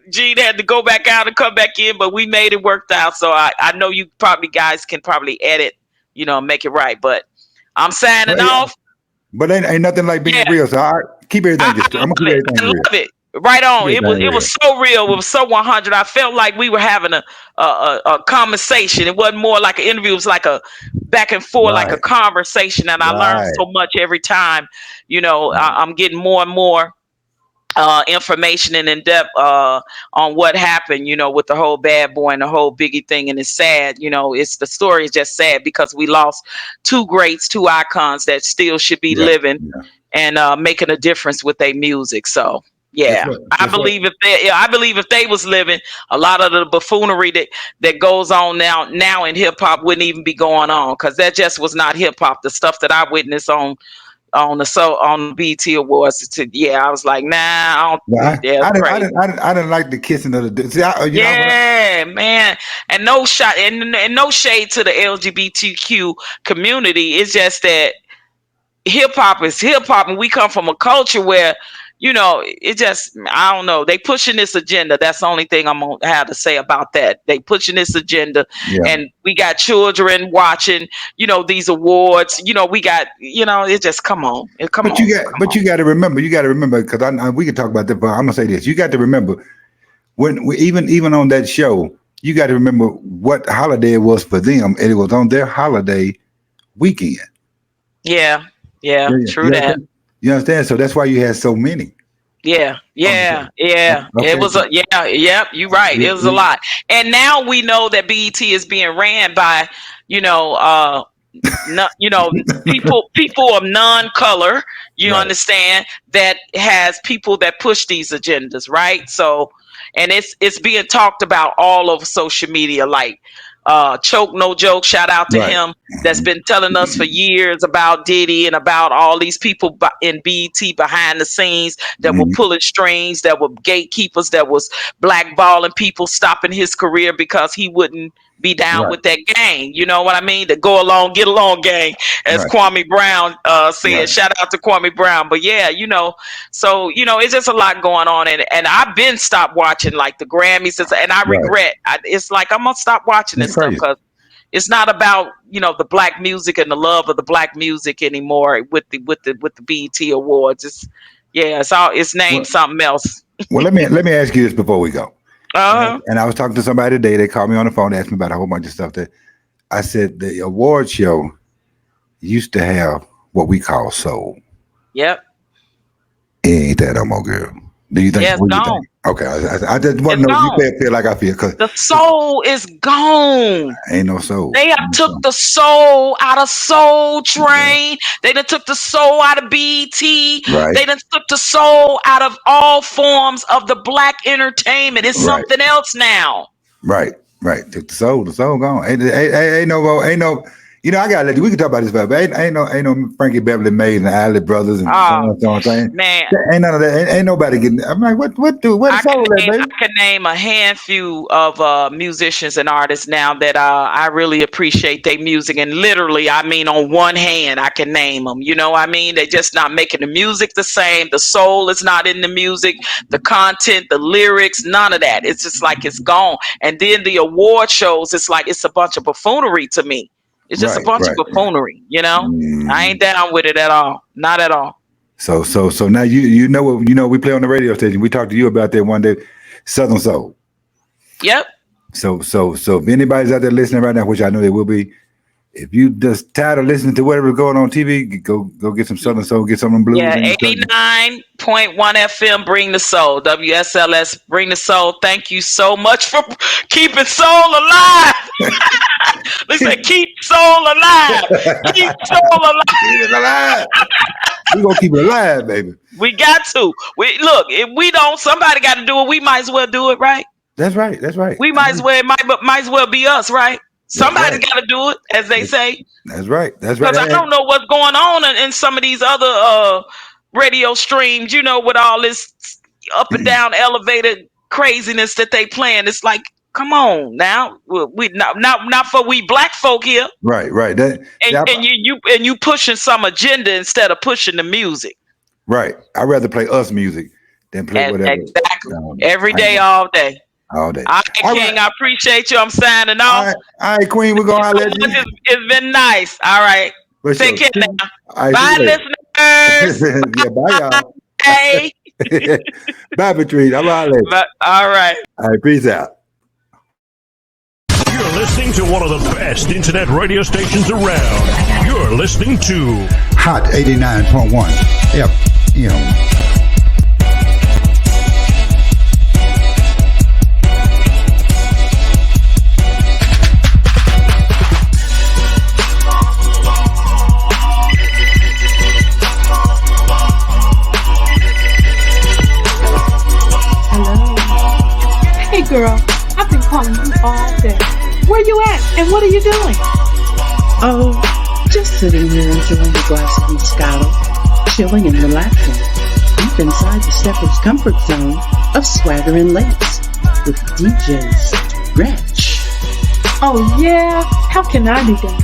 D: Gene had to go back out and come back in, but we made it worked out. So I know you probably guys can probably edit, make it right. But I'm signing
A: Well, yeah,
D: off.
A: but ain't nothing like being
D: Yeah.
A: real. So keep everything
D: I
A: I'm gonna
D: love
A: keep
D: it.
A: everything
D: I
A: real.
D: love it. Right on.
A: Keep everything
D: It
A: real.
D: was so real. It was so 100. I felt like we were having a conversation. It wasn't more like an interview. It was like a back and forth, like a
A: Right,
D: conversation. And I learned
A: right,
D: so much every time.
A: right,
D: I'm getting more and more information and in depth on what happened, with the whole Bad Boy and the whole Biggie thing. And it's sad, it's the story is just sad because we lost 2 greats, 2 icons that still should be
A: yeah,
D: living
A: yeah.
D: and making a difference with their music. So
A: That's
D: yeah,
A: what.
D: I
A: That's what.
D: believe if they was living, a lot of the buffoonery that goes on now in hip hop wouldn't even be going on because that just was not hip hop. The stuff that I witnessed on the BT Awards, I was like, nah, I don't.
A: Well,
D: Yeah, it's crazy.
A: I didn't like the kissing of the. See,
D: Yeah, man, and no shot and no shade to the LGBTQ community. It's just that hip hop is hip hop, and we come from a culture where it just, I don't know, they pushing this agenda. That's the only thing I'm gonna have to say about that. They pushing this agenda,
A: yeah.
D: and we got children watching these awards. We got it just come on, come on, come
A: But
D: on.
A: you got to remember. You got to remember because we can talk about that. But I'm gonna say this. You got to remember when even on that show. You got to remember what holiday it was for them, and it was on their holiday weekend.
D: Yeah,
A: Yeah, yeah.
D: true that.
A: You understand? So that's why you had so many
D: Yeah,
A: on the show.
D: yeah, yeah. It
A: Okay.
D: was yep, you're right.
A: Yeah,
D: It was a
A: yeah.
D: lot. And now we know that BET is being ran by, you know, uh no, people of non-color, you
A: Right.
D: understand, that has people that push these agendas, right? So, and it's being talked about all over social media, like Choke No Joke, shout out to
A: Right.
D: him, that's been telling us for years about Diddy and about all these people in BET behind the scenes that were
A: Mhm.
D: pulling strings, that were gatekeepers, that was blackballing people, stopping his career because he wouldn't be down
A: Right.
D: with that gang. You know what I mean? The go along, get along gang, as
A: Right.
D: Kwame Brown said.
A: Right.
D: Shout out to Kwame Brown. But yeah, so it's just a lot going on, and I've been stopped watching like the Grammys, and I
A: Right.
D: regret. It's like I'm gonna stop watching this
A: It's
D: stuff
A: crazy.
D: because it's not about the black music and the love of the black music anymore with the BET Awards. It's named
A: Well-
D: something else.
A: Well, let me ask you this before we go.
D: Uh-huh.
A: And I was talking to somebody today. They called me on the phone, asked me about a whole bunch of stuff. That I said the award show used to have what we call soul.
D: Yep.
A: It ain't that no more, girl. Do you think?
D: Yeah, it's
A: what do you
D: gone.
A: think? Okay, I just want
D: It's
A: to know if you
D: gone.
A: feel like I feel, because
D: The soul is gone.
A: ain't no soul.
D: They have took the soul out of Soul Train. They done took the soul out of BET.
A: Right.
D: They done took the soul out of all forms of the black entertainment. It's
A: Right.
D: something else now.
A: Right. Took the soul gone. Ain't no. You know, I gotta let you. We can talk about this, but ain't no Frankie Beverly Mays and Alley Brothers and so on thing.
D: Man,
A: Ain't none of that. Ain't nobody getting. I'm like, what
D: I
A: soul that, baby?
D: can name a handful of musicians and artists now that I really appreciate their music. And literally, I mean, on one hand, I can name them. You know what I mean? They're just not making the music the same. The soul is not in the music. The content, the lyrics, none of that. It's just like it's gone. And then the award shows, it's like it's a bunch of buffoonery to me. It's just a bunch of buffoonery, I ain't down with it at all. Not at all.
A: So now you know what we play on the radio station. We talked to you about that one day, Southern Soul.
D: Yep.
A: So if anybody's out there listening right now, which I know they will be, if you just tired of listening to whatever's going on TV, go get some Southern Soul, get some of them blues.
D: Yeah, 89.1 FM, bring the soul. WSLS, bring the soul. Thank you so much for keeping soul alive. Listen, keep soul alive. Keep soul alive.
A: Keep it alive. We're gonna keep it alive, baby.
D: We got to. Look, if we don't, somebody got to do it. We might as well do it, right?
A: That's right.
D: We might as well. It might as well be us, right? Somebody's got to do it, as they say.
A: That's right.
D: Because I don't know what's going on in some of these other radio streams, with all this up and down elevated craziness that they playing. It's like, come on now. We not for we black folk here.
A: Right.
D: And you pushing some agenda instead of pushing the music.
A: Right. I'd rather play us music than play whatever.
D: Exactly. Every day, all day.
A: All day.
D: All right, King, I appreciate you. I'm signing off.
A: All right, Queen, we're going to let you.
D: It's been nice. All right. Take care now.
A: Right,
D: bye, listeners.
A: Yeah, bye, y'all.
D: Hey.
A: Bye, Patrice. I'm out of there.
D: All right.
A: All right, peace out.
F: You're listening to one of the best internet radio stations around. You're listening to
A: Hot 89.1. Yep.
B: Hey girl, I've been calling you all day. Where you at and what are you doing?
C: Oh, just sitting here enjoying a glass of Moscato, chilling and relaxing, deep inside the stepper's comfort zone of Swagger and Lace with DJ Stretch.
B: Oh yeah? How can I be done?